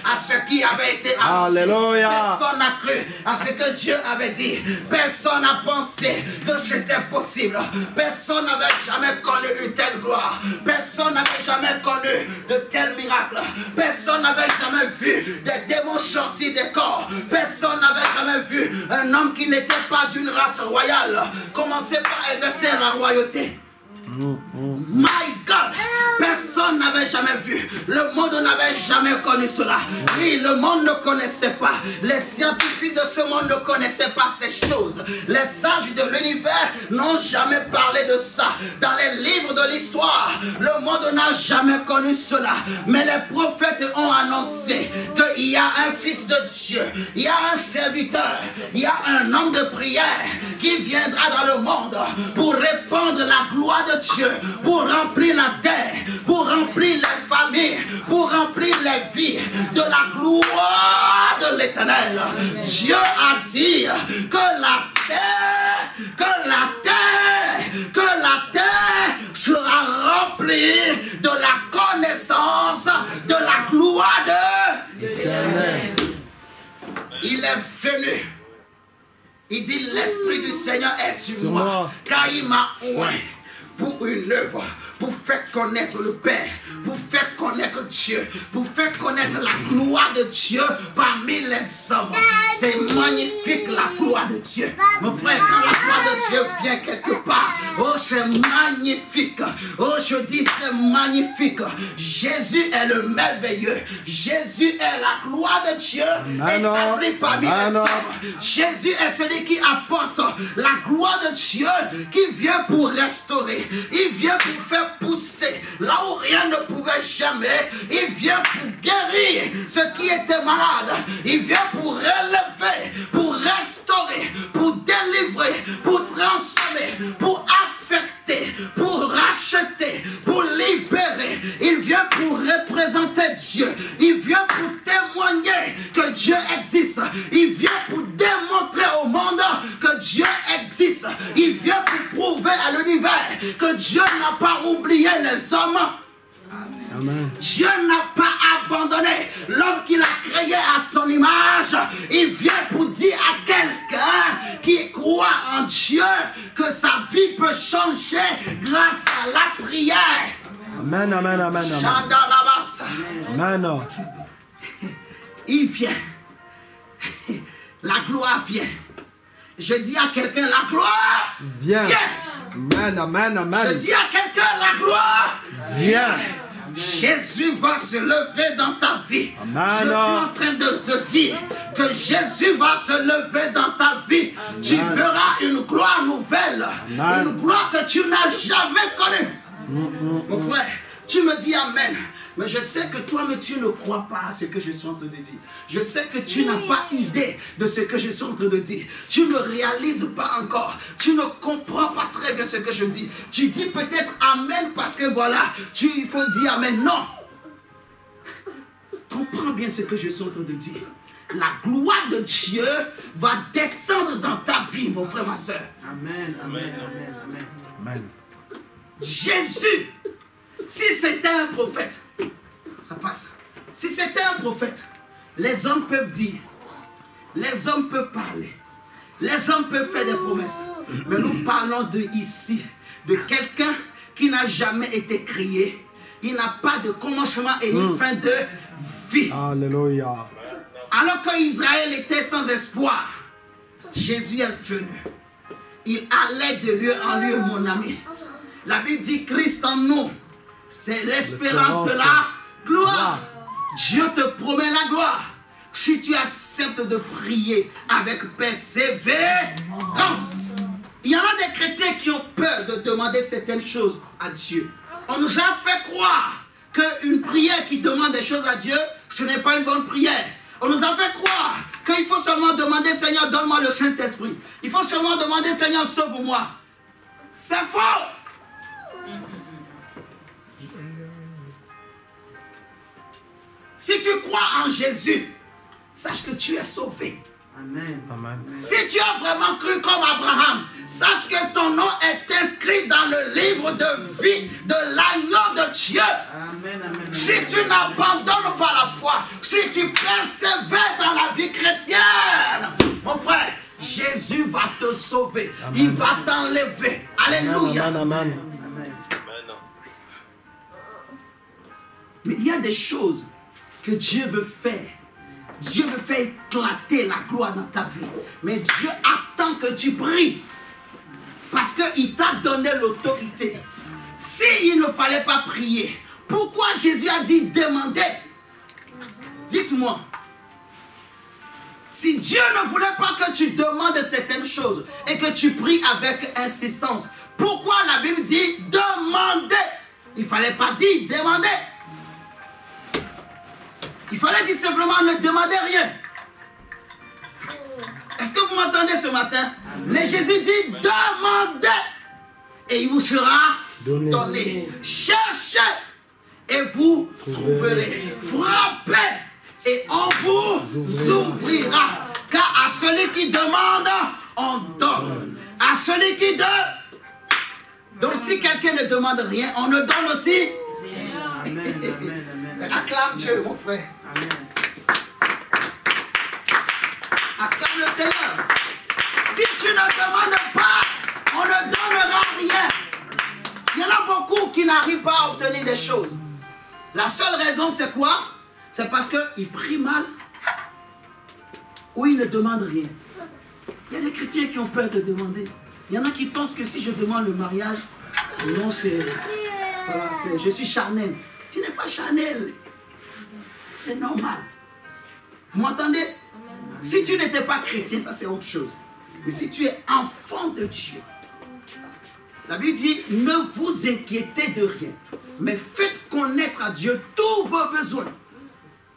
à ce qui avait été annoncé. Personne n'a cru à ce que Dieu avait dit. Personne n'a pensé que c'était possible. Personne n'avait jamais connu une telle gloire. Personne n'avait jamais connu de tels miracles. Personne n'avait jamais vu des démons sortis des corps. Personne n'avait jamais vu un homme qui n'était pas d'une race royale commencer par exercer la royauté. My God, personne n'avait jamais vu. Le monde n'avait jamais connu cela. Oui, le monde ne connaissait pas. Les scientifiques de ce monde ne connaissaient pas ces choses. Les sages de l'univers n'ont jamais parlé de ça. Dans les livres de l'histoire, le monde n'a jamais connu cela. Mais les prophètes ont annoncé qu'il y a un fils de Dieu, il y a un serviteur, il y a un homme de prière qui viendra dans le monde pour répandre la gloire de Dieu, pour remplir la terre, pour remplir les familles, pour remplir les vies de la gloire de l'Éternel. Dieu a dit que la terre sera remplie de la connaissance de la gloire de l'Éternel. Il est venu. Il dit, l'Esprit du Seigneur est sur moi, car il m'a oint pour une œuvre, pour faire connaître le Père, pour faire connaître Dieu, pour faire connaître la gloire de Dieu parmi les hommes. C'est magnifique la gloire de Dieu. Mon frère, quand la gloire de Dieu vient quelque part, oh c'est magnifique. Oh je dis c'est magnifique. Jésus est le merveilleux. Jésus est la gloire de Dieu établie parmi les hommes. Jésus est celui qui apporte la gloire de Dieu, qui vient pour restaurer. Il vient pour faire pousser là où rien ne pouvait jamais. Il vient pour guérir ce qui était malade. Il vient pour relever, pour restaurer, pour délivrer, pour transformer, pour affecter, pour racheter, pour libérer. Il vient pour représenter Dieu. Il vient pour témoigner que Dieu existe. Il vient pour démontrer au monde que Dieu existe. Il vient pour prouver à l'univers que Dieu n'a pas oublié les hommes. Amen. Dieu n'a pas abandonné l'homme qu'il a créé à son image. Il vient pour dire à quelqu'un qui croit en Dieu que sa vie peut changer grâce à la prière. Amen, amen, amen, amen. Chandarabas. Amen. Il vient. La gloire vient. Je dis à quelqu'un, la gloire Viens. vient. Amen, amen, Je amen. dis à quelqu'un, la gloire Viens. Jésus va se lever dans ta vie. Amen. Je suis en train de te dire que Jésus va se lever dans ta vie. Amen. Tu verras une gloire nouvelle. Amen. Une gloire que tu n'as jamais connue. Mon frère, tu me dis amen. Mais je sais que toi, mais tu ne crois pas à ce que je suis en train de dire. Je sais que tu n'as pas idée de ce que je suis en train de dire. Tu ne réalises pas encore. Tu ne comprends pas très bien ce que je dis. Tu dis peut-être amen parce que voilà, il faut dire amen. Non. Comprends bien ce que je suis en train de dire. La gloire de Dieu va descendre dans ta vie, mon frère, ma soeur. Amen, amen, amen, amen. Amen. Jésus, si c'était un prophète, ça passe. Si c'était un prophète, les hommes peuvent dire, les hommes peuvent parler, les hommes peuvent faire des promesses. Mais nous parlons de ici, de quelqu'un qui n'a jamais été créé. Il n'a pas de commencement et ni fin de vie. Alléluia. Alors qu'Israël était sans espoir, Jésus est venu. Il allait de lieu en lieu, mon ami. La Bible dit Christ en nous, c'est l'espérance de la gloire. Dieu te promet la gloire. Si tu acceptes de prier avec persévérance. Il y en a des chrétiens qui ont peur de demander certaines choses à Dieu. On nous a fait croire qu'une prière qui demande des choses à Dieu, ce n'est pas une bonne prière. On nous a fait croire qu'il faut seulement demander, Seigneur, donne-moi le Saint-Esprit. Il faut seulement demander, Seigneur, sauve-moi. C'est faux. Si tu crois en Jésus, sache que tu es sauvé. Amen. Amen. Si tu as vraiment cru comme Abraham, sache que ton nom est inscrit dans le livre de vie de l'agneau de Dieu. Amen, amen. Si tu n'abandonnes pas la foi, si tu persévères dans la vie chrétienne, mon frère, Jésus va te sauver. Amen. Il va t'enlever. Alléluia. Amen, amen. Mais il y a des choses que Dieu veut faire. Dieu veut faire éclater la gloire dans ta vie. Mais Dieu attend que tu pries. Parce qu'il t'a donné l'autorité. S'il ne fallait pas prier, pourquoi Jésus a dit demander? Dites-moi. Si Dieu ne voulait pas que tu demandes certaines choses et que tu pries avec insistance, pourquoi la Bible dit demander? Il ne fallait pas dire demander. Il fallait dire simplement ne demandez rien. Est-ce que vous m'entendez ce matin? Mais Jésus dit demandez et il vous sera donné. Cherchez et vous trouverez. Frappez et on vous ouvrira. Car à celui qui demande, on donne. À celui qui donne. Donc si quelqu'un ne demande rien, on ne donne aussi. Amen, amen, amen. Acclame Dieu, mon frère. Amen. Acclame le Seigneur. Si tu ne demandes pas, on ne donnera rien. Il y en a beaucoup qui n'arrivent pas à obtenir des choses. La seule raison, c'est quoi? C'est parce qu'ils prient mal ou ils ne demandent rien. Il y a des chrétiens qui ont peur de demander. Il y en a qui pensent que si je demande le mariage, non, c'est... Voilà, je suis charnel. Tu n'es pas charnel. C'est normal. Vous m'entendez? Si tu n'étais pas chrétien, ça c'est autre chose. Mais si tu es enfant de Dieu, la Bible dit, ne vous inquiétez de rien, mais faites connaître à Dieu tous vos besoins.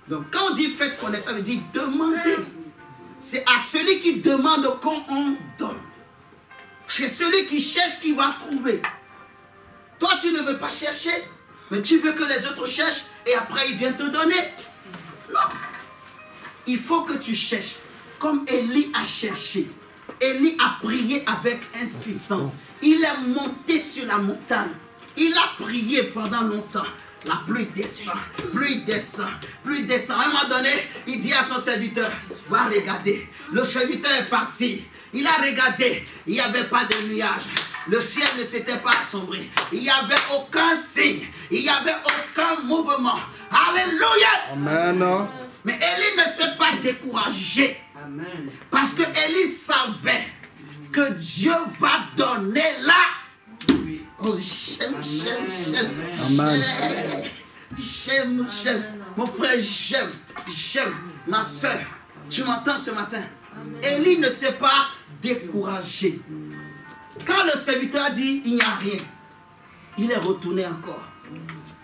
Donc quand on dit faites connaître, ça veut dire demandez. C'est à celui qui demande qu'on donne. C'est celui qui cherche qui va trouver. Toi, tu ne veux pas chercher, mais tu veux que les autres cherchent et après ils viennent te donner. Non. Il faut que tu cherches comme Élie a cherché. Élie a prié avec insistance. Il est monté sur la montagne. Il a prié pendant longtemps. La pluie descend, pluie descend, pluie descend. À un moment donné, il dit à son serviteur, va regarder. Le serviteur est parti. Il a regardé. Il n'y avait pas de nuages. Le ciel ne s'était pas assombri. Il n'y avait aucun signe. Il n'y avait aucun mouvement. Alléluia. Amen. Mais Élie ne s'est pas découragé. Amen. Parce que Élie savait que Dieu va donner là. Oh, j'aime. Amen. J'aime. Mon frère, j'aime. Ma soeur, tu m'entends ce matin? Élie ne s'est pas découragé. Quand le serviteur a dit il n'y a rien, il est retourné encore.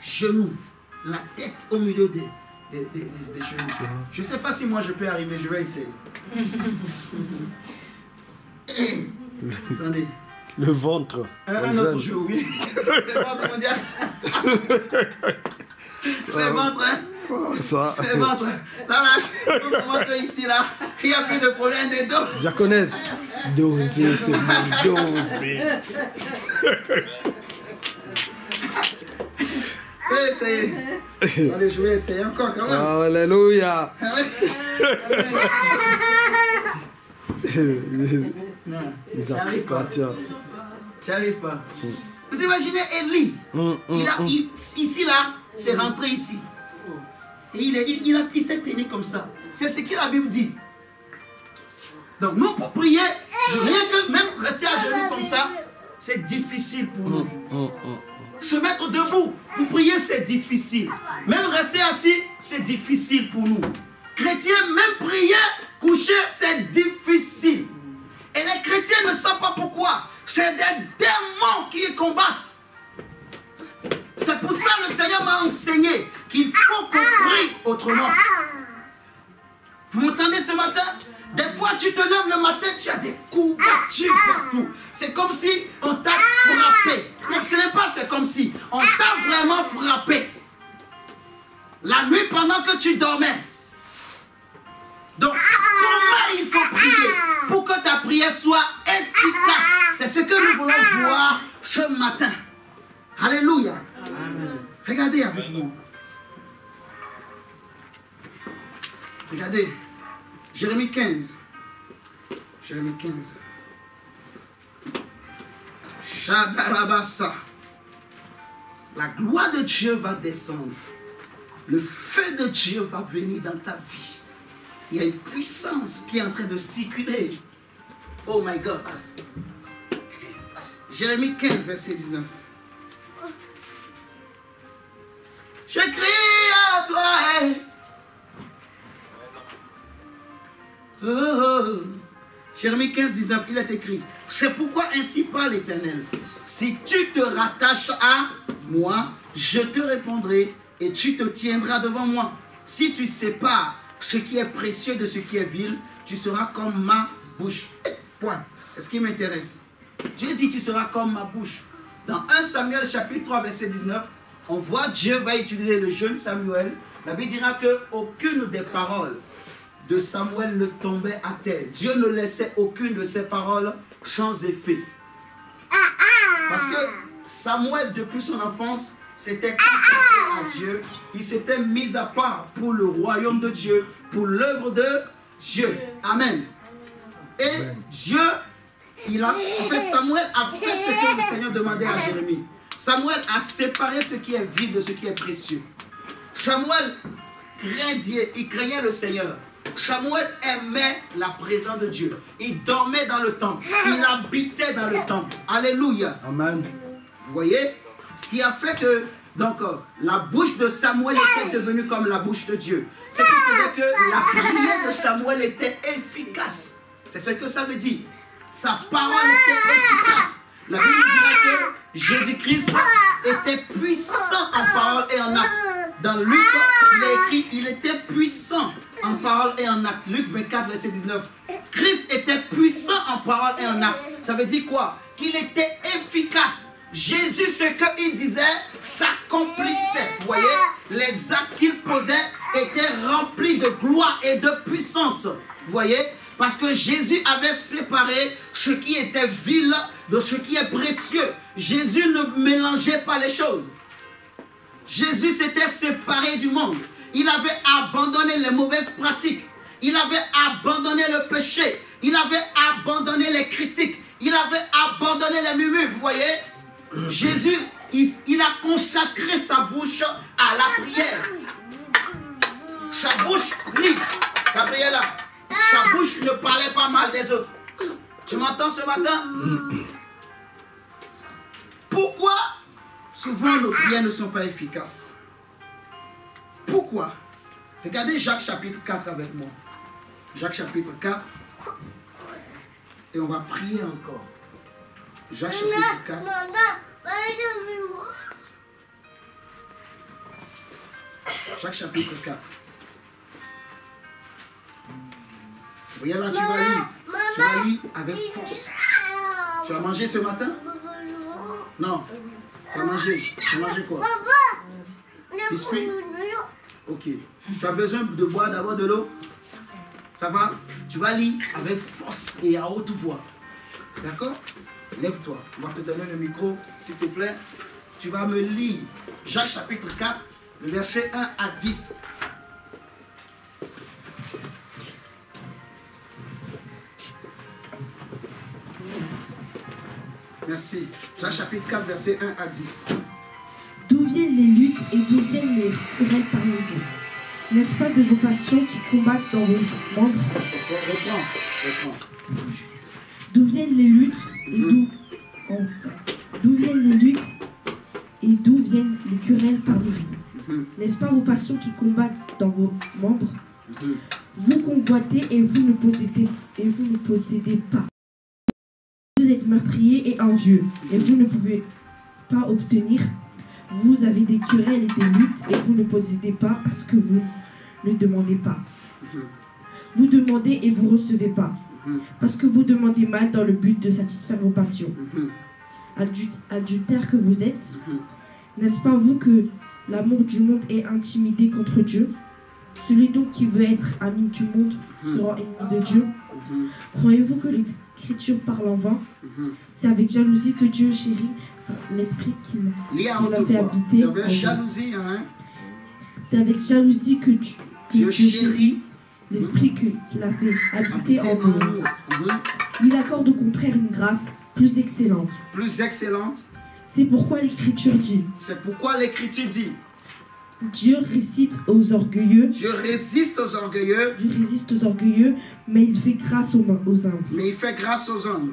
Genoux, la tête au milieu des genoux. Je ne sais pas si moi je peux arriver, je vais essayer. Attendez. Le ventre. Un autre jour, oui. Le ventre mondial. Le ventre, hein. Ça. Le ventre. Là, je vous montre ici, là. Il n'y a plus de problème de dos. Diaconesse. Dosé, c'est bon, dosé. Je vais essayer. Allez, je vais essayer encore quand même. Alléluia. Non, Ils j'arrive pas. appliquent. J'arrive pas. Vous imaginez Élie, ici là, c'est rentré ici. Et il s'est tenu comme ça. C'est ce que la Bible dit. Donc nous pour prier, rien que même rester à genoux comme ça, c'est difficile pour nous. Se mettre debout pour prier, c'est difficile. Même rester assis, c'est difficile pour nous. Chrétiens, même prier, coucher, c'est difficile. Et les chrétiens ne savent pas pourquoi. C'est des démons qui les combattent. C'est pour ça que le Seigneur m'a enseigné qu'il faut qu'on prie autrement. Vous m'entendez ce matin? Des fois, tu te lèves le matin, tu as des coups battus partout. C'est comme si on t'a frappé. Donc ce n'est pas c'est comme si. On t'a vraiment frappé. La nuit pendant que tu dormais. Donc, comment il faut prier pour que ta prière soit efficace? C'est ce que nous voulons voir ce matin. Alléluia. Amen. Regardez avec moi. Regardez. Jérémie 15. Jérémie 15. Shadarabasa. La gloire de Dieu va descendre. Le feu de Dieu va venir dans ta vie. Il y a une puissance qui est en train de circuler. Oh my God. Jérémie 15, verset 19. Je crie à toi. Oh. Jérémie 15, 19, il est écrit. C'est pourquoi ainsi parle l'Éternel. Si tu te rattaches à moi, je te répondrai et tu te tiendras devant moi. Si tu sépares ce qui est précieux de ce qui est vil, tu seras comme ma bouche. Point. C'est ce qui m'intéresse. Dieu dit tu seras comme ma bouche. Dans 1 Samuel chapitre 3 verset 19, on voit Dieu va utiliser le jeune Samuel. La Bible dira qu'aucune des paroles de Samuel ne tombait à terre. Dieu ne laissait aucune de ses paroles sans effet. Parce que Samuel, depuis son enfance, s'était consacré à Dieu. Il s'était mis à part pour le royaume de Dieu, pour l'œuvre de Dieu. Amen. Et Dieu, Samuel a fait ce que le Seigneur demandait à Jérémie. Samuel a séparé ce qui est vil de ce qui est précieux. Samuel craint Dieu, il craignait le Seigneur. Samuel aimait la présence de Dieu. Il dormait dans le temple. Il habitait dans le temple. Alléluia. Amen. Vous voyez? Ce qui a fait que la bouche de Samuel était devenue comme la bouche de Dieu. Ce qui faisait que la prière de Samuel était efficace. C'est ce que ça veut dire. Sa parole était efficace. La Bible dit que Jésus-Christ était puissant en parole et en acte. Dans Luc, il est écrit, il était puissant en parole et en acte. Luc 24, verset 19. Christ était puissant en parole et en acte. Ça veut dire quoi? Qu'il était efficace. Jésus, ce qu'il disait, s'accomplissait. Vous voyez, les actes qu'il posait étaient remplis de gloire et de puissance. Vous voyez, Parce que Jésus avait séparé ce qui était vil de ce qui est précieux. Jésus ne mélangeait pas les choses. Jésus s'était séparé du monde. Il avait abandonné les mauvaises pratiques. Il avait abandonné le péché. Il avait abandonné les critiques. Il avait abandonné les murmures. Vous voyez? Jésus, il a consacré sa bouche à la prière. Sa bouche prie. Gabriela, sa bouche ne parlait pas mal des autres. Tu m'entends ce matin? Pourquoi souvent nos prières ne sont pas efficaces? Pourquoi? Regardez Jacques chapitre 4 avec moi. Jacques chapitre 4. Et on va prier encore. Jacques chapitre 4. Jacques chapitre 4. Voyez là, tu vas lire. Tu vas lire avec force. Tu as mangé ce matin? Non. Tu as mangé. Tu as mangé quoi? Biscuit? Ok. Tu as besoin de boire d'abord de l'eau? Ça va? Tu vas lire avec force et à haute voix. D'accord? Lève-toi. On va te donner le micro, s'il te plaît. Tu vas me lire Jacques chapitre 4, le verset 1 à 10. Merci. Jacques chapitre 4, verset 1 à 10. D'où viennent les luttes et d'où viennent les querelles parmi vous? N'est-ce pas de vos passions qui combattent dans vos membres? Reprends. D'où viennent les luttes et d'où viennent les luttes et d'où viennent les querelles parmi vous? N'est-ce pas vos passions qui combattent dans vos membres? Vous convoitez et vous ne possédez pas. Vous êtes meurtriers et envieux et vous ne pouvez pas obtenir. Vous avez des querelles et des luttes et vous ne possédez pas parce que vous ne demandez pas. Vous demandez et vous ne recevez pas parce que vous demandez mal dans le but de satisfaire vos passions. Adultères que vous êtes, n'est-ce pas vous que l'amour du monde est intimidé contre Dieu? Celui donc qui veut être ami du monde sera ennemi de Dieu. Croyez-vous que l'Écriture parle en vain? C'est avec jalousie que Dieu chérit l'esprit qu'il a fait habiter en vous. C'est avec jalousie que Dieu chérit l'esprit qu'il a fait habiter en nous. Il accorde au contraire une grâce plus excellente. Plus excellente. C'est pourquoi l'Écriture dit. C'est pourquoi l'Écriture dit. Dieu résiste aux orgueilleux. Dieu résiste aux orgueilleux. Dieu résiste aux orgueilleux, mais il fait grâce aux humbles. Mais il fait grâce aux humbles.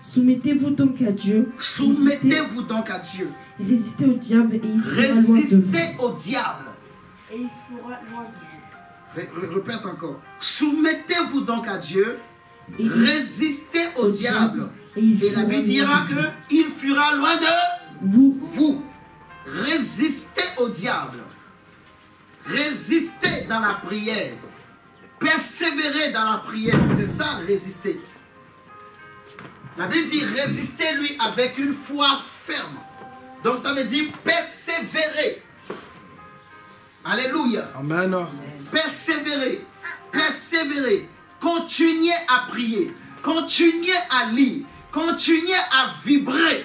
Soumettez-vous donc à Dieu. Soumettez-vous donc à Dieu. Résistez au diable et il fera loin de vous. Résistez au diable. Et il fera loin de vous. Répète encore. Soumettez-vous donc à Dieu. Résistez au diable. Et la Bible dira qu'il fuira loin de vous. Résistez au diable. Résistez dans la prière. Persévérez dans la prière. C'est ça, résister. La Bible dit résistez-lui avec une foi ferme. Donc ça veut dire persévérer. Alléluia. Amen. Persévérer. Persévérer. Continuez à prier. Continuez à lire. Continuez à vibrer.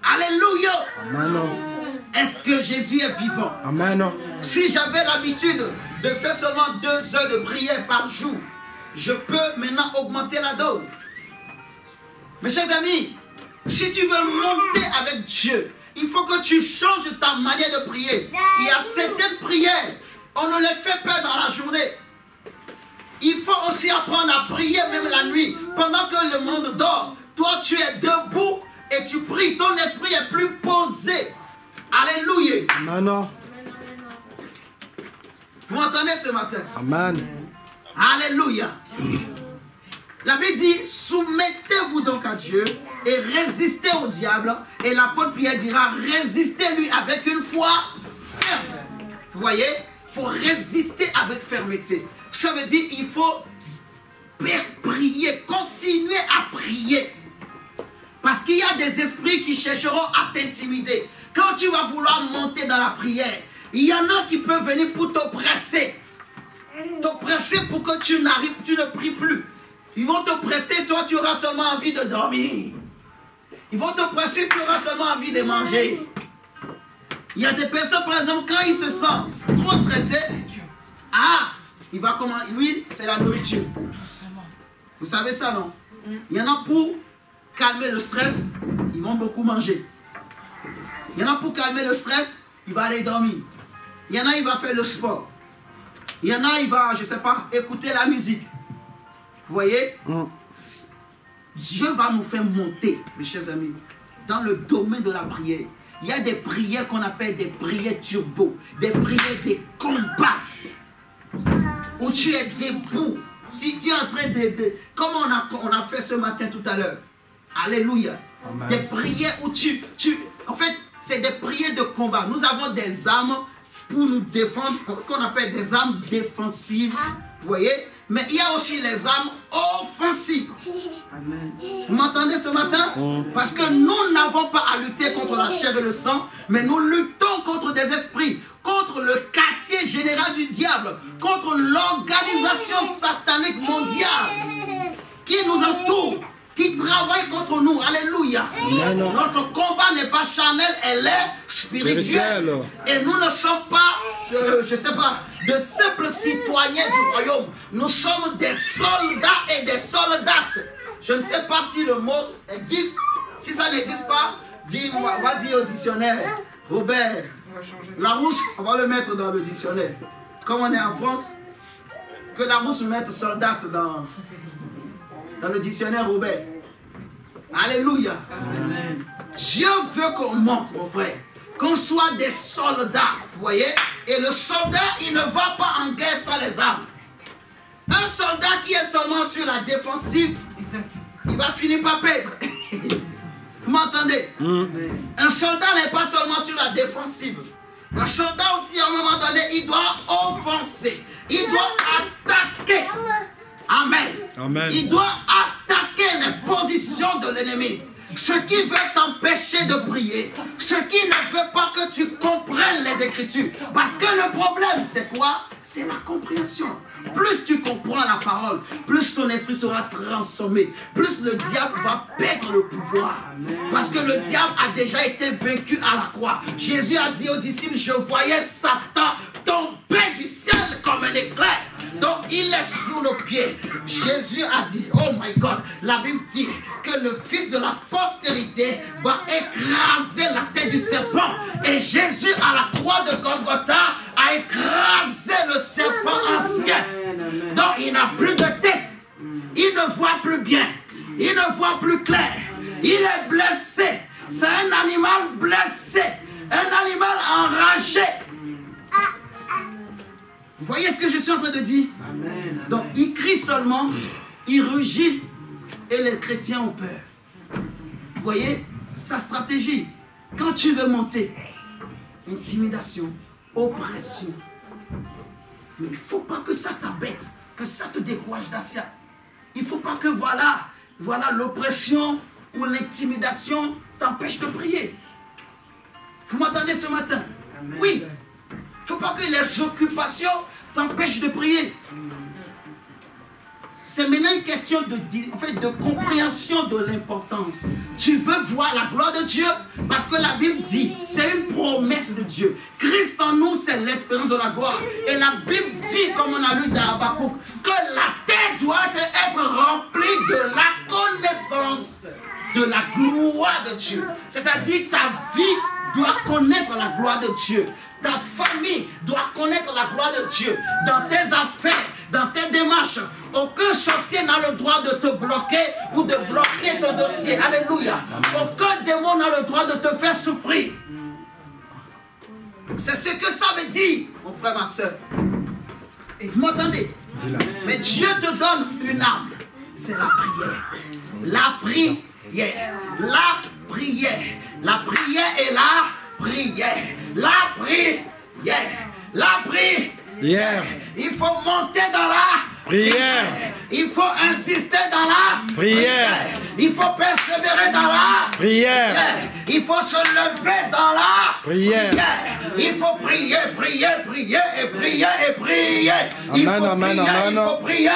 Alléluia. Amen. Est-ce que Jésus est vivant? Amen. Si j'avais l'habitude de faire seulement 2 heures de prière par jour, je peux maintenant augmenter la dose. Mes chers amis, si tu veux monter avec Dieu, il faut que tu changes ta manière de prier. Il y a certaines prières, on ne les fait pas dans la journée. Il faut aussi apprendre à prier même la nuit, pendant que le monde dort. Toi, tu es debout et tu pries. Ton esprit est plus posé. Alléluia. Amen. Vous m'entendez ce matin? Amen. Alléluia. La Bible dit, soumettez-vous donc à Dieu et résistez au diable. Et l'apôtre Pierre dira, résistez-lui avec une foi ferme. Vous voyez? Il faut résister avec fermeté. Ça veut dire, il faut prier, continuer à prier. Parce qu'il y a des esprits qui chercheront à t'intimider. Quand tu vas vouloir monter dans la prière, il y en a qui peuvent venir pour t'oppresser. T'oppresser pour que tu ne pries plus. Ils vont te presser, toi tu auras seulement envie de dormir. Ils vont te presser, tu auras seulement envie de manger. Il y a des personnes, par exemple, quand ils se sentent trop stressés, il va comment? Lui, c'est la nourriture. Vous savez ça, non? Il y en a pour calmer le stress, ils vont beaucoup manger. Il y en a pour calmer le stress, il va aller dormir. Il y en a, il va faire le sport. Il y en a, il va, je ne sais pas, écouter la musique. Vous voyez? Dieu va nous faire monter, mes chers amis, dans le domaine de la prière. Il y a des prières qu'on appelle des prières turbo, des prières de combat, où tu es debout. Si tu es en train comme on a fait ce matin tout à l'heure. Alléluia. Amen. Des prières où en fait, c'est des prières de combat. Nous avons des armes pour nous défendre, qu'on appelle des armes défensives. Vous voyez? Mais il y a aussi les armes offensives. Amen. Vous m'entendez ce matin? Parce que nous n'avons pas à lutter contre la chair et le sang, mais nous luttons contre des esprits, contre le quartier général du diable, contre l'organisation satanique mondiale qui nous entoure, qui travaille contre nous. Alléluia. Amen. Notre combat n'est pas charnel, elle est spirituelle. Et nous ne sommes pas, je ne sais pas, de simples citoyens du royaume. Nous sommes des soldats et des soldates. Je ne sais pas si le mot existe. Si ça n'existe pas, on va dire au dictionnaire. Robert Larousse, on va le mettre dans le dictionnaire. Comme on est en France, que Larousse mette soldate dans le dictionnaire Robert. Alléluia. Amen. Dieu veut qu'on monte, mon frère. Qu'on soit des soldats, vous voyez? Et le soldat, il ne va pas en guerre sans les armes. Un soldat qui est seulement sur la défensive, il va finir par perdre. Vous m'entendez? Un soldat n'est pas seulement sur la défensive. Un soldat aussi, à un moment donné, il doit offenser. Il doit attaquer. Amen. Amen. Il doit attaquer les positions de l'ennemi. Ce qui veut t'empêcher de prier. Ce qui ne veut pas que tu comprennes les Écritures. Parce que le problème, c'est quoi? C'est la compréhension. Plus tu comprends la parole, plus ton esprit sera transformé. Plus le diable va perdre le pouvoir. Parce que le diable a déjà été vaincu à la croix. Jésus a dit aux disciples, je voyais Satan tomber du ciel comme un éclair. Donc il est sous nos pieds. Jésus a dit, oh my God, la Bible dit que le fils de la postérité va écraser la tête du serpent. Et Jésus à la croix de Golgotha a écrasé le serpent ancien. Donc il n'a plus de tête. Il ne voit plus bien. Il ne voit plus clair. Il est blessé. C'est un animal blessé. Un animal enragé. Vous voyez ce que je suis en train de dire? Amen. Donc il crie seulement, il rugit et les chrétiens ont peur. Vous voyez sa stratégie? Quand tu veux monter, intimidation, oppression. Mais il ne faut pas que ça t'embête, que ça te décourage d'Asia. Il ne faut pas que voilà l'oppression ou l'intimidation t'empêche de prier. Vous m'entendez ce matin? Amen. Oui. Il ne faut pas que les occupations t'empêchent de prier. C'est maintenant une question de compréhension de l'importance. Tu veux voir la gloire de Dieu? Parce que la Bible dit, c'est une promesse de Dieu. Christ en nous, c'est l'espérance de la gloire. Et la Bible dit, comme on a lu dans Habakkuk, que la terre doit être remplie de la connaissance de la gloire de Dieu. C'est-à-dire que ta vie doit connaître la gloire de Dieu. Ta famille doit connaître la gloire de Dieu. Dans tes affaires, dans tes démarches, aucun sorcier n'a le droit de te bloquer ou de bloquer ton dossier. Alléluia. Aucun démon n'a le droit de te faire souffrir. C'est ce que ça veut dire, mon frère, ma soeur. Vous m'entendez? Mais Dieu te donne une arme. C'est la prière. La prière. La prière. La prière est la prière. La prière. La prière. Il faut monter dans la Prière. Il faut insister dans la Prière. Il faut persévérer dans la Prière. Il faut se lever dans la Prière. Il faut prier, prier, prier et prier et prier. Il faut Amen, prier, amen, il faut prier.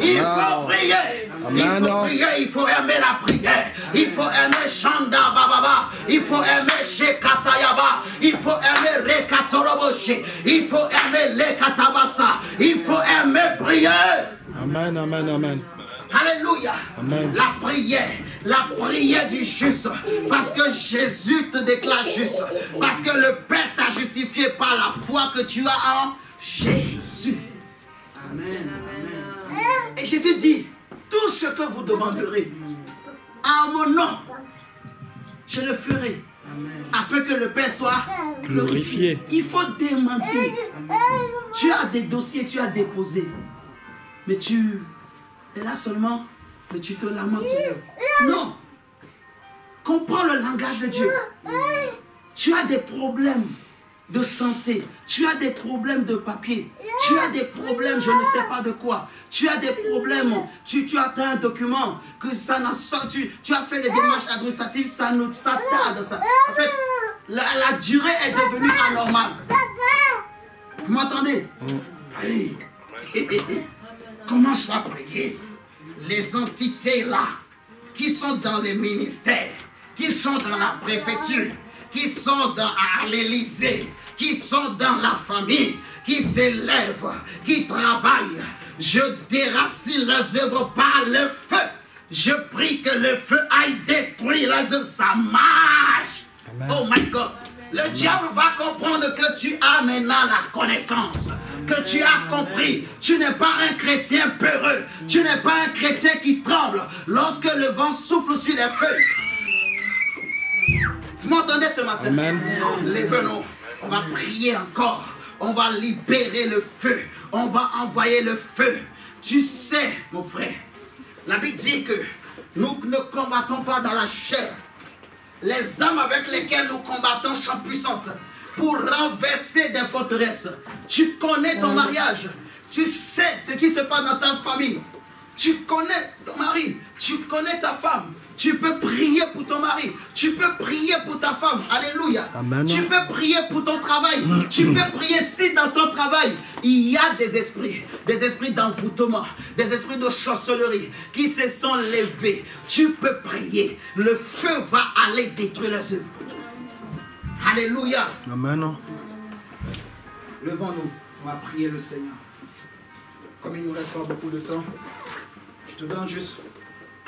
Il faut prier. Il Amen. faut prier, il faut aimer la prière. Il faut aimer Shanda Bababa. Il faut aimer Shekatayaba. Il faut aimer Rekatoroboshi. Il faut aimer Lekatabasa. Il faut aimer prier. Amen, amen, amen. Alléluia. Amen. La prière du juste. Parce que Jésus te déclare juste. Parce que le Père t'a justifié par la foi que tu as en Jésus. Amen. Et Jésus dit, tout ce que vous demanderez en mon nom, je le ferai. Amen. Afin que le Père soit glorifié. Glorifié. Il faut demander. Tu as des dossiers, tu as déposé. Mais tu es là seulement, mais tu te lamentes. Non. Comprends le langage de Dieu. Tu as des problèmes de santé. Tu as des problèmes de papier. Tu as des problèmes, je ne sais pas de quoi. Tu as des problèmes. Tu as un document que ça n'a pas. Tu as fait les démarches administratives, ça tarde. Ça. En fait, la durée est devenue anormale. Vous m'entendez? Oui. Commence à prier. Les entités là, qui sont dans les ministères, qui sont dans la préfecture, qui sont à l'Élysée, qui sont dans la famille, qui s'élèvent, qui travaillent. Je déracine les œuvres par le feu. Je prie que le feu aille détruire les œuvres. Ça marche. Amen. Oh my God. Le diable va comprendre que tu as maintenant la connaissance, que tu as compris. Tu n'es pas un chrétien peureux. Tu n'es pas un chrétien qui tremble lorsque le vent souffle sur les feuilles. Vous m'entendez ce matin? Amen. Lève-nous. On va prier encore. On va libérer le feu. On va envoyer le feu. Tu sais, mon frère, la Bible dit que nous ne combattons pas dans la chair. Les armes avec lesquelles nous combattons sont puissantes pour renverser des forteresses. Tu connais ton mariage. Tu sais ce qui se passe dans ta famille. Tu connais ton mari. Tu connais ta femme. Tu peux prier pour ton mari. Tu peux prier pour ta femme. Alléluia. Amen. Tu peux prier pour ton travail. Tu peux prier si dans ton travail, il y a des esprits d'envoûtement, des esprits de sorcellerie qui se sont levés. Tu peux prier. Le feu va aller détruire les œuvres. Alléluia. Amen. Levons-nous. On va prier le Seigneur. Comme il ne nous reste pas beaucoup de temps, je te donne juste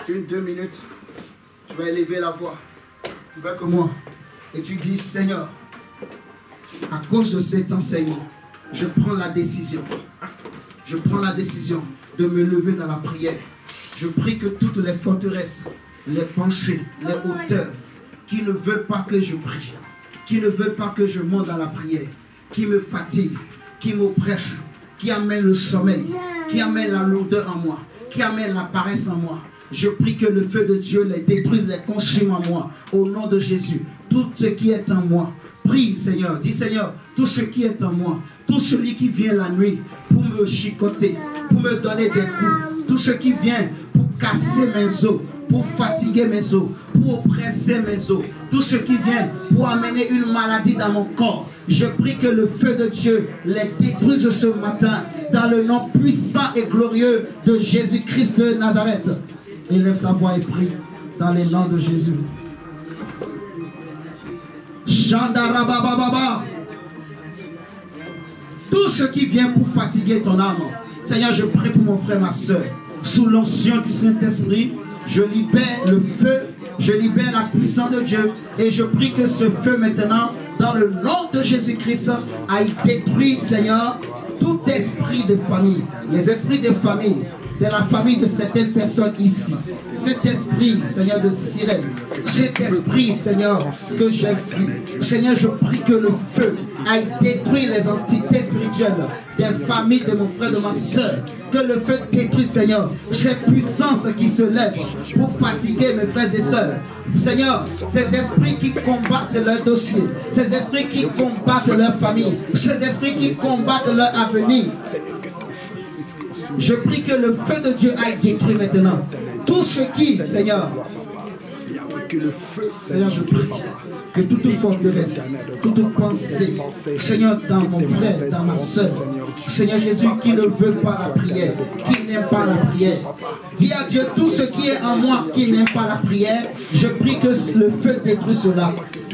1-2 minutes. Tu vas élever la voix avec moi et tu dis: Seigneur, à cause de cet enseignement, je prends la décision de me lever dans la prière. Je prie que toutes les forteresses, les pensées, les hauteurs qui ne veulent pas que je prie, qui ne veulent pas que je monte dans la prière, qui me fatiguent, qui m'oppressent, qui amènent le sommeil, qui amènent la lourdeur en moi, qui amènent la paresse en moi, je prie que le feu de Dieu les détruise, les consume en moi. Au nom de Jésus, tout ce qui est en moi, prie Seigneur, dis Seigneur, tout ce qui est en moi, tout celui qui vient la nuit pour me chicoter, pour me donner des coups, tout ce qui vient pour casser mes os, pour fatiguer mes os, pour oppresser mes os, tout ce qui vient pour amener une maladie dans mon corps, je prie que le feu de Dieu les détruise ce matin, dans le nom puissant et glorieux de Jésus-Christ de Nazareth. Élève ta voix et prie dans le nom de Jésus. Chandarabababa. Tout ce qui vient pour fatiguer ton âme, Seigneur, je prie pour mon frère, ma soeur. Sous l'onction du Saint-Esprit, je libère le feu, je libère la puissance de Dieu et je prie que ce feu maintenant, dans le nom de Jésus-Christ, aille détruire, Seigneur, tout esprit de famille, les esprits de famille, de la famille de certaines personnes ici. Cet esprit, Seigneur, de sirène, cet esprit, Seigneur, que j'ai vu, Seigneur, je prie que le feu aille détruire les entités spirituelles des familles de mon frère, de ma soeur. Que le feu détruise, Seigneur, ces puissances qui se lèvent pour fatiguer mes frères et sœurs. Seigneur, ces esprits qui combattent leur dossier, ces esprits qui combattent leur famille, ces esprits qui combattent leur avenir. Je prie que le feu de Dieu aille détruire maintenant tout ce qui, Seigneur, Seigneur, je prie que toute forteresse, toute pensée, Seigneur, dans mon frère, dans ma soeur, Seigneur Jésus, qui ne veut pas la prière, qui n'aime pas la prière, dis à Dieu, tout ce qui est en moi qui n'aime pas la prière, je prie que le feu détruise cela.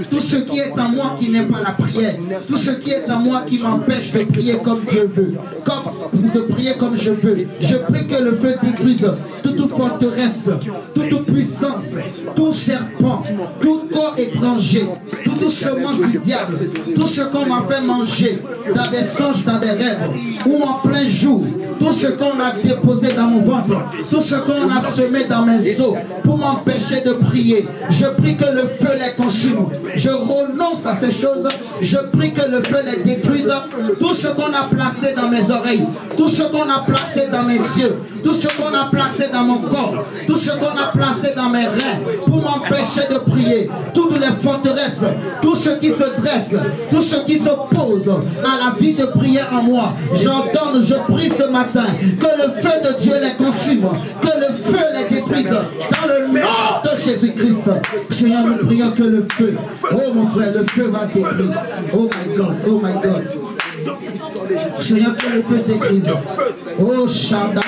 Tout ce qui est en moi qui n'aime pas la prière, tout ce qui est en moi qui m'empêche de prier comme Dieu veut, de prier comme je veux, je prie que le feu détruise toute forteresse, toute puissance, tout serpent, tout corps étranger, toute semence du diable, tout ce qu'on m'a fait manger dans des songes, dans des rêves, ou en plein jour, tout ce qu'on a déposé dans mon ventre, tout ce qu'on a semé dans mes os pour m'empêcher de prier. Je prie que le feu les consume. Je renonce à ces choses. Je prie que le feu les détruise. Tout ce qu'on a placé dans mes oreilles, tout ce qu'on a placé dans mes yeux, tout ce qu'on a placé dans mon corps, tout ce qu'on a placé dans mes reins pour m'empêcher de prier, toutes les forteresses, tout ce qui se dresse, tout ce qui s'oppose à la vie de prière en moi, j'ordonne, je prie ce matin que le feu de Dieu les consume, que le feu les détruise dans le nom de Jésus-Christ. Seigneur, nous prions que le feu, oh mon frère, le feu va détruire. Oh my God, oh my God. Seigneur, que le feu détruise. Oh Shabbat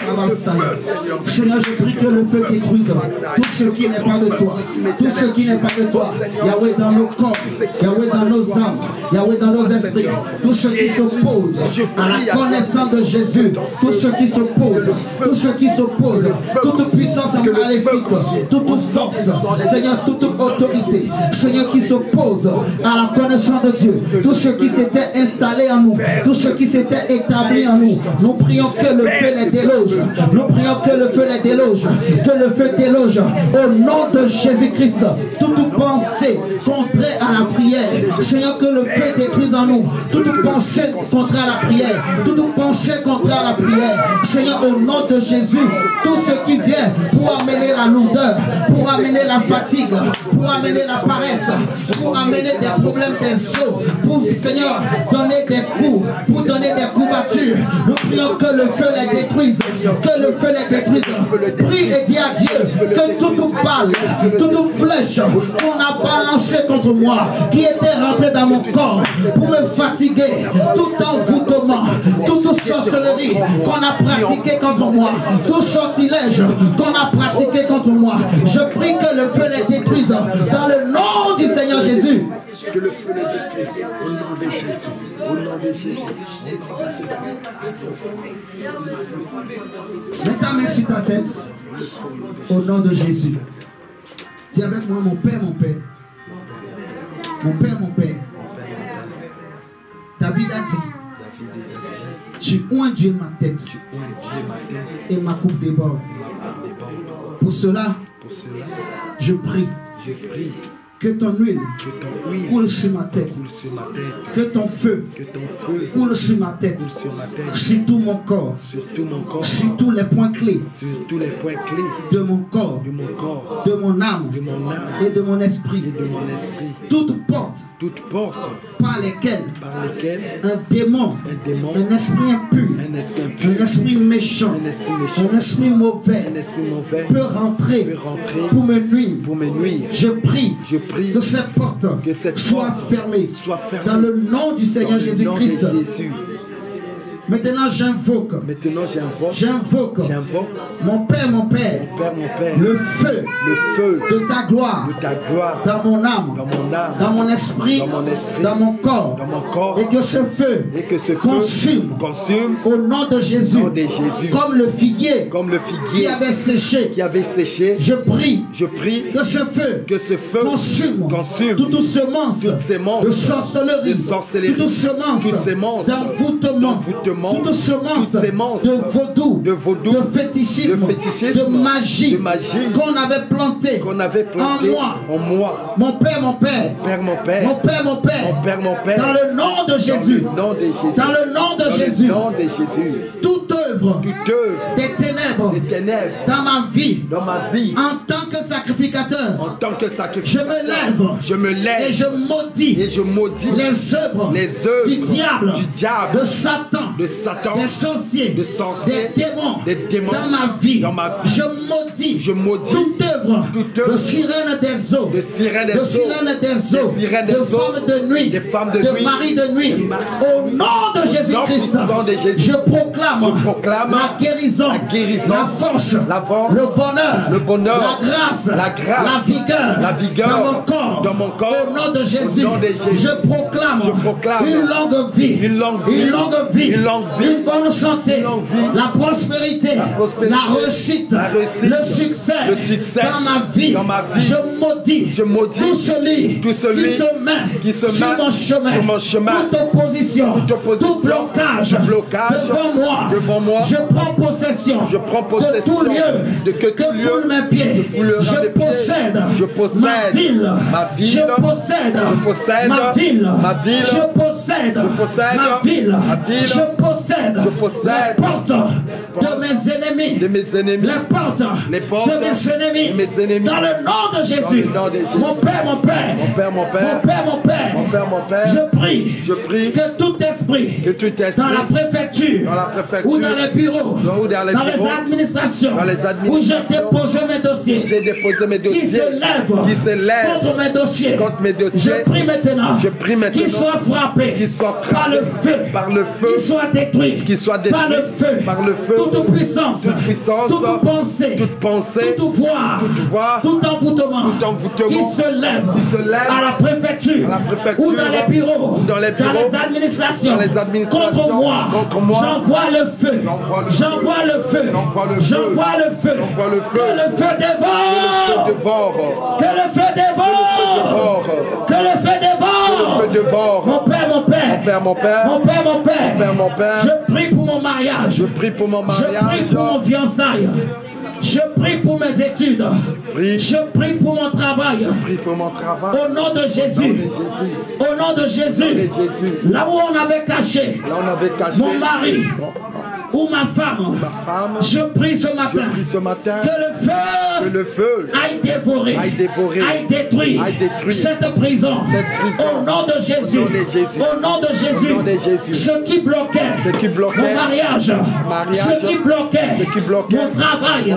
Seigneur, je prie que le feu détruise tout ce qui n'est pas de toi. Tout ce qui n'est pas de toi. Yahweh, dans nos corps, Yahweh, dans nos âmes, Yahweh, dans nos esprits. Tout ce qui s'oppose à la connaissance de Jésus. Tout ce qui s'oppose. Tout ce qui s'oppose. Toute puissance maléfique. Toute force. Seigneur, toute autorité. Seigneur, qui s'oppose à la connaissance de Dieu. Tout ce qui s'était installé en nous. Tout ce qui s'était établi en nous. Nous prions que le feu les déloge. Nous prions que le feu les déloge. Que le feu déloge. Au nom de Jésus-Christ. Toute pensée contraire à la prière. Seigneur, que le feu détruise en nous. Toute pensée contraire à la prière. Toute pensée contraire à la prière. Seigneur, au nom de Jésus. Tout ce qui vient pour amener la lourdeur. Pour amener la fatigue. Pour amener la paresse. Pour amener des problèmes des os. Pour, Seigneur, donner des coups. Pour donner des couvertures. Nous prions que le feu les détruise. Que le feu les détruise. Prie et dis à Dieu que toute balle, toute flèche qu'on a balancée contre moi, qui était rentrée dans mon corps pour me fatiguer, tout envoûtement, toute sorcellerie qu'on a pratiqué contre moi, tout sortilège qu'on a pratiqué contre moi, je prie que le feu les détruise dans le nom du Seigneur Jésus. Que le feu les détruise au nom de Jésus. Au nom de Jésus. Mets ta main sur ta tête. Au nom de Jésus. Dis avec moi, mon Père, mon Père. Mon Père, mon Père. David a dit, tu oindis ma tête et ma coupe déborde. Pour cela, je prie que ton huile coule sur ma tête. Que ton feu coule sur ma tête. Sur tout mon corps. Sur tous les points clés. De mon corps. De mon âme. Et de mon esprit. Toute porte par lesquelles un démon, un esprit impur, un esprit méchant, un esprit mauvais peut rentrer pour me nuire. Je prie que cette porte soit fermée dans le nom du Seigneur Jésus-Christ. Maintenant j'invoque mon Père, le feu de ta gloire dans mon âme, dans mon esprit, dans mon corps, et que ce feu consume au nom de Jésus, comme le figuier qui avait séché. Je prie que ce feu consume toute semence de sorcellerie, toute semence d'envoûtement, toute semence de vaudou, de fétichisme, de magie qu'on avait planté en moi. Mon Père, mon Père, dans le nom de Jésus, dans le nom de Jésus, toute œuvre des ténèbres dans ma vie, en tant que sacrificateur, tant que sacrificateur, je me lève et je maudis les œuvres du diable, de Satan, des sorciers, des démons dans ma vie. Je maudis toute œuvre de sirène des eaux, de femmes de nuit, de mari de nuit. Au nom de Jésus-Christ, je proclame la guérison, la force, le bonheur, la grâce, la vigueur dans mon corps. Au nom de Jésus, je proclame une longue vie, une bonne santé, la prospérité, la réussite, le succès dans ma vie. Je maudis tout celui qui se met sur mon chemin, toute opposition, tout blocage devant moi. Je prends possession de tout lieu que foulent mes pieds. Je possède ma ville. Je possède ma ville. Je possède ma ville. Je possède les portes de mes ennemis. Les portes de mes ennemis. Dans le nom de Jésus. Mon Père, je prie que tout esprit dans la préfecture ou dans les bureaux, dans les administrations où j'ai déposé mes dossiers, qui se lèvent contre mes dossiers, je prie maintenant qu'ils soient frappés par le feu, qu'ils soient détruits par le feu, toute puissance, toute pensée, tout pouvoir, tout envoûtement qui se lève à la préfecture ou dans les bureaux, dans les administrations contre moi. J'envoie le feu. Que le feu dévore. Mon Père, je prie pour mon mariage. Je prie pour mon fiançailles. Je prie pour mes études. Je prie pour mon travail. Au nom de Jésus. Au nom de Jésus. Là où on avait caché mon mari ou ma femme, je prie ce matin que le feu aille dévorer, aille détruire cette prison. Au nom de Jésus. Au nom de Jésus. Ce qui bloquait mon mariage, ce qui bloquait mon travail,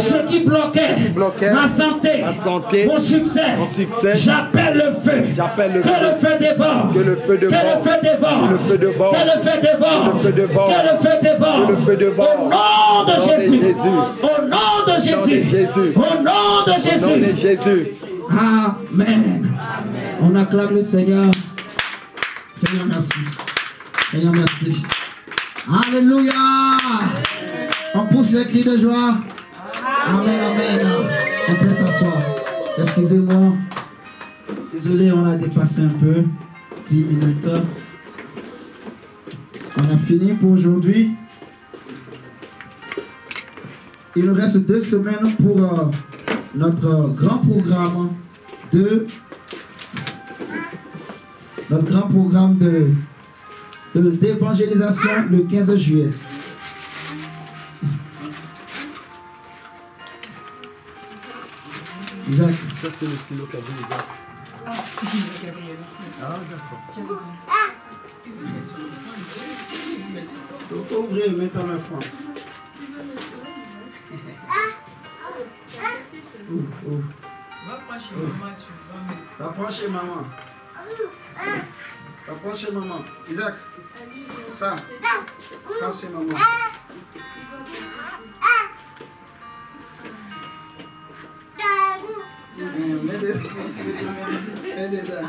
ce qui bloquait ma santé, mon succès, j'appelle le feu. Que le feu dévore. Que le feu dévore. Au nom de Jésus. Au nom de Jésus. Au nom de Jésus. Amen. On acclame le Seigneur. Seigneur, merci. Seigneur, merci. Alléluia. On pousse les cris de joie. Amen. On peut s'asseoir. Excusez-moi. Désolé, on a dépassé un peu. 10 minutes. On a fini pour aujourd'hui. Il nous reste 2 semaines pour notre grand programme d'évangélisation le 15 juillet. Isaac. Ça, c'est le stylo qu'a dit Isaac. Ah, d'accord. Il faut ouvrir, mettre en enfant. Va prendre chez maman. Va prendre chez maman. Isaac. Ça. Prends chez maman. Mets dedans.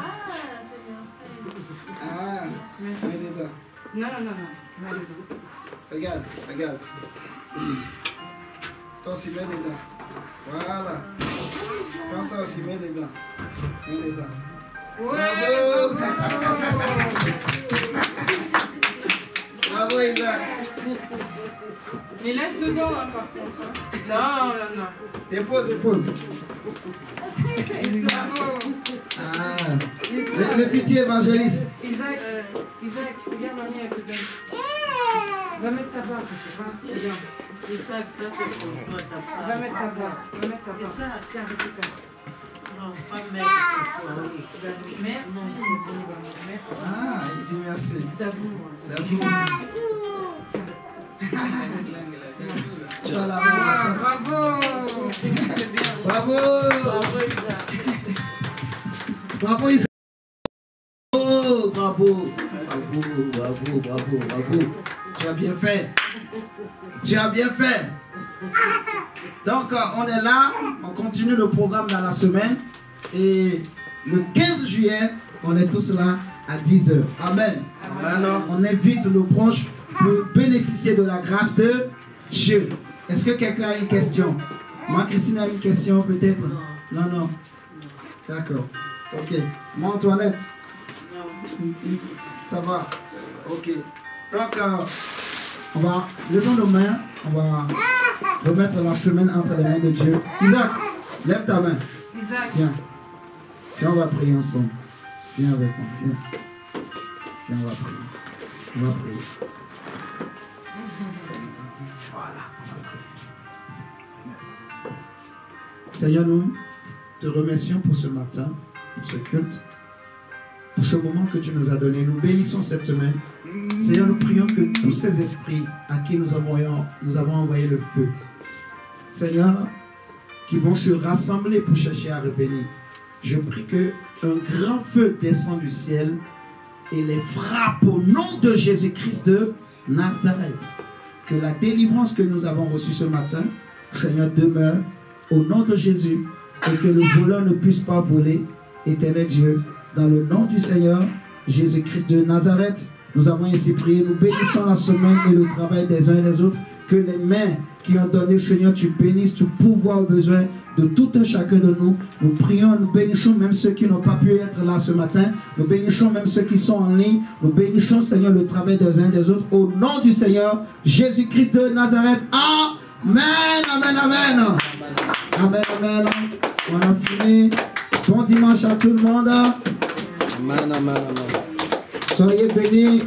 Ah, mets dedans. Non. Regarde. Toi aussi, mets dedans. Voilà. Prends ça aussi, mets dedans. Bravo. Bravo, Isaac. Mais laisse dedans, hein, par contre. Non. Dépose. Bravo. Le futur évangéliste. Isaac, regarde mamie, elle te donne. Va mettre ta barre. Viens. Et ça, c'est pour toi, ta femme. Va mettre ta barre. Va mettre ta Et barre. ça, Tiens, récupère. non, pas mettre. Merci. Merci. Ah, il dit merci. D'abord. D'abord. Tu vas la voir ça. Bravo. Bravo. Bravo, Isaac. Bravo Isaac. Oh, bravo. Bravo. Tu as bien fait. Tu as bien fait. Donc, on est là. On continue le programme dans la semaine. Et le 15 juillet, on est tous là à 10h. Amen. Alors, on invite nos proches pour bénéficier de la grâce de Dieu. Est-ce que quelqu'un a une question? Moi, Christine a une question peut-être? Non. D'accord. Ok. Moi, Antoinette? Ça va? Ok. Donc, on va lever nos mains. On va remettre la semaine entre les mains de Dieu. Isaac, lève ta main. Isaac. Viens. Viens, on va prier ensemble. Viens avec moi. Viens, on va prier. On va prier. Voilà, on va prier. Seigneur, nous te remercions pour ce matin, pour ce culte, pour ce moment que tu nous as donné. Nous bénissons cette semaine. Seigneur, nous prions que tous ces esprits à qui nous avons envoyé le feu, Seigneur, qui vont se rassembler pour chercher à revenir, je prie que un grand feu descend du ciel et les frappe au nom de Jésus-Christ de Nazareth. Que la délivrance que nous avons reçue ce matin, Seigneur, demeure au nom de Jésus et que le voleur ne puisse pas voler, éternel Dieu, dans le nom du Seigneur Jésus-Christ de Nazareth. Nous avons ainsi prié, nous bénissons la semaine et le travail des uns et des autres. Que les mains qui ont donné, Seigneur, tu bénisses, tu pourvois aux besoins de tout un chacun de nous. Nous prions, nous bénissons même ceux qui n'ont pas pu être là ce matin. Nous bénissons même ceux qui sont en ligne. Nous bénissons, Seigneur, le travail des uns et des autres. Au nom du Seigneur Jésus-Christ de Nazareth. Amen, amen, amen. Amen, amen. On a fini. Bon dimanche à tout le monde. Amen. Soyez bénis.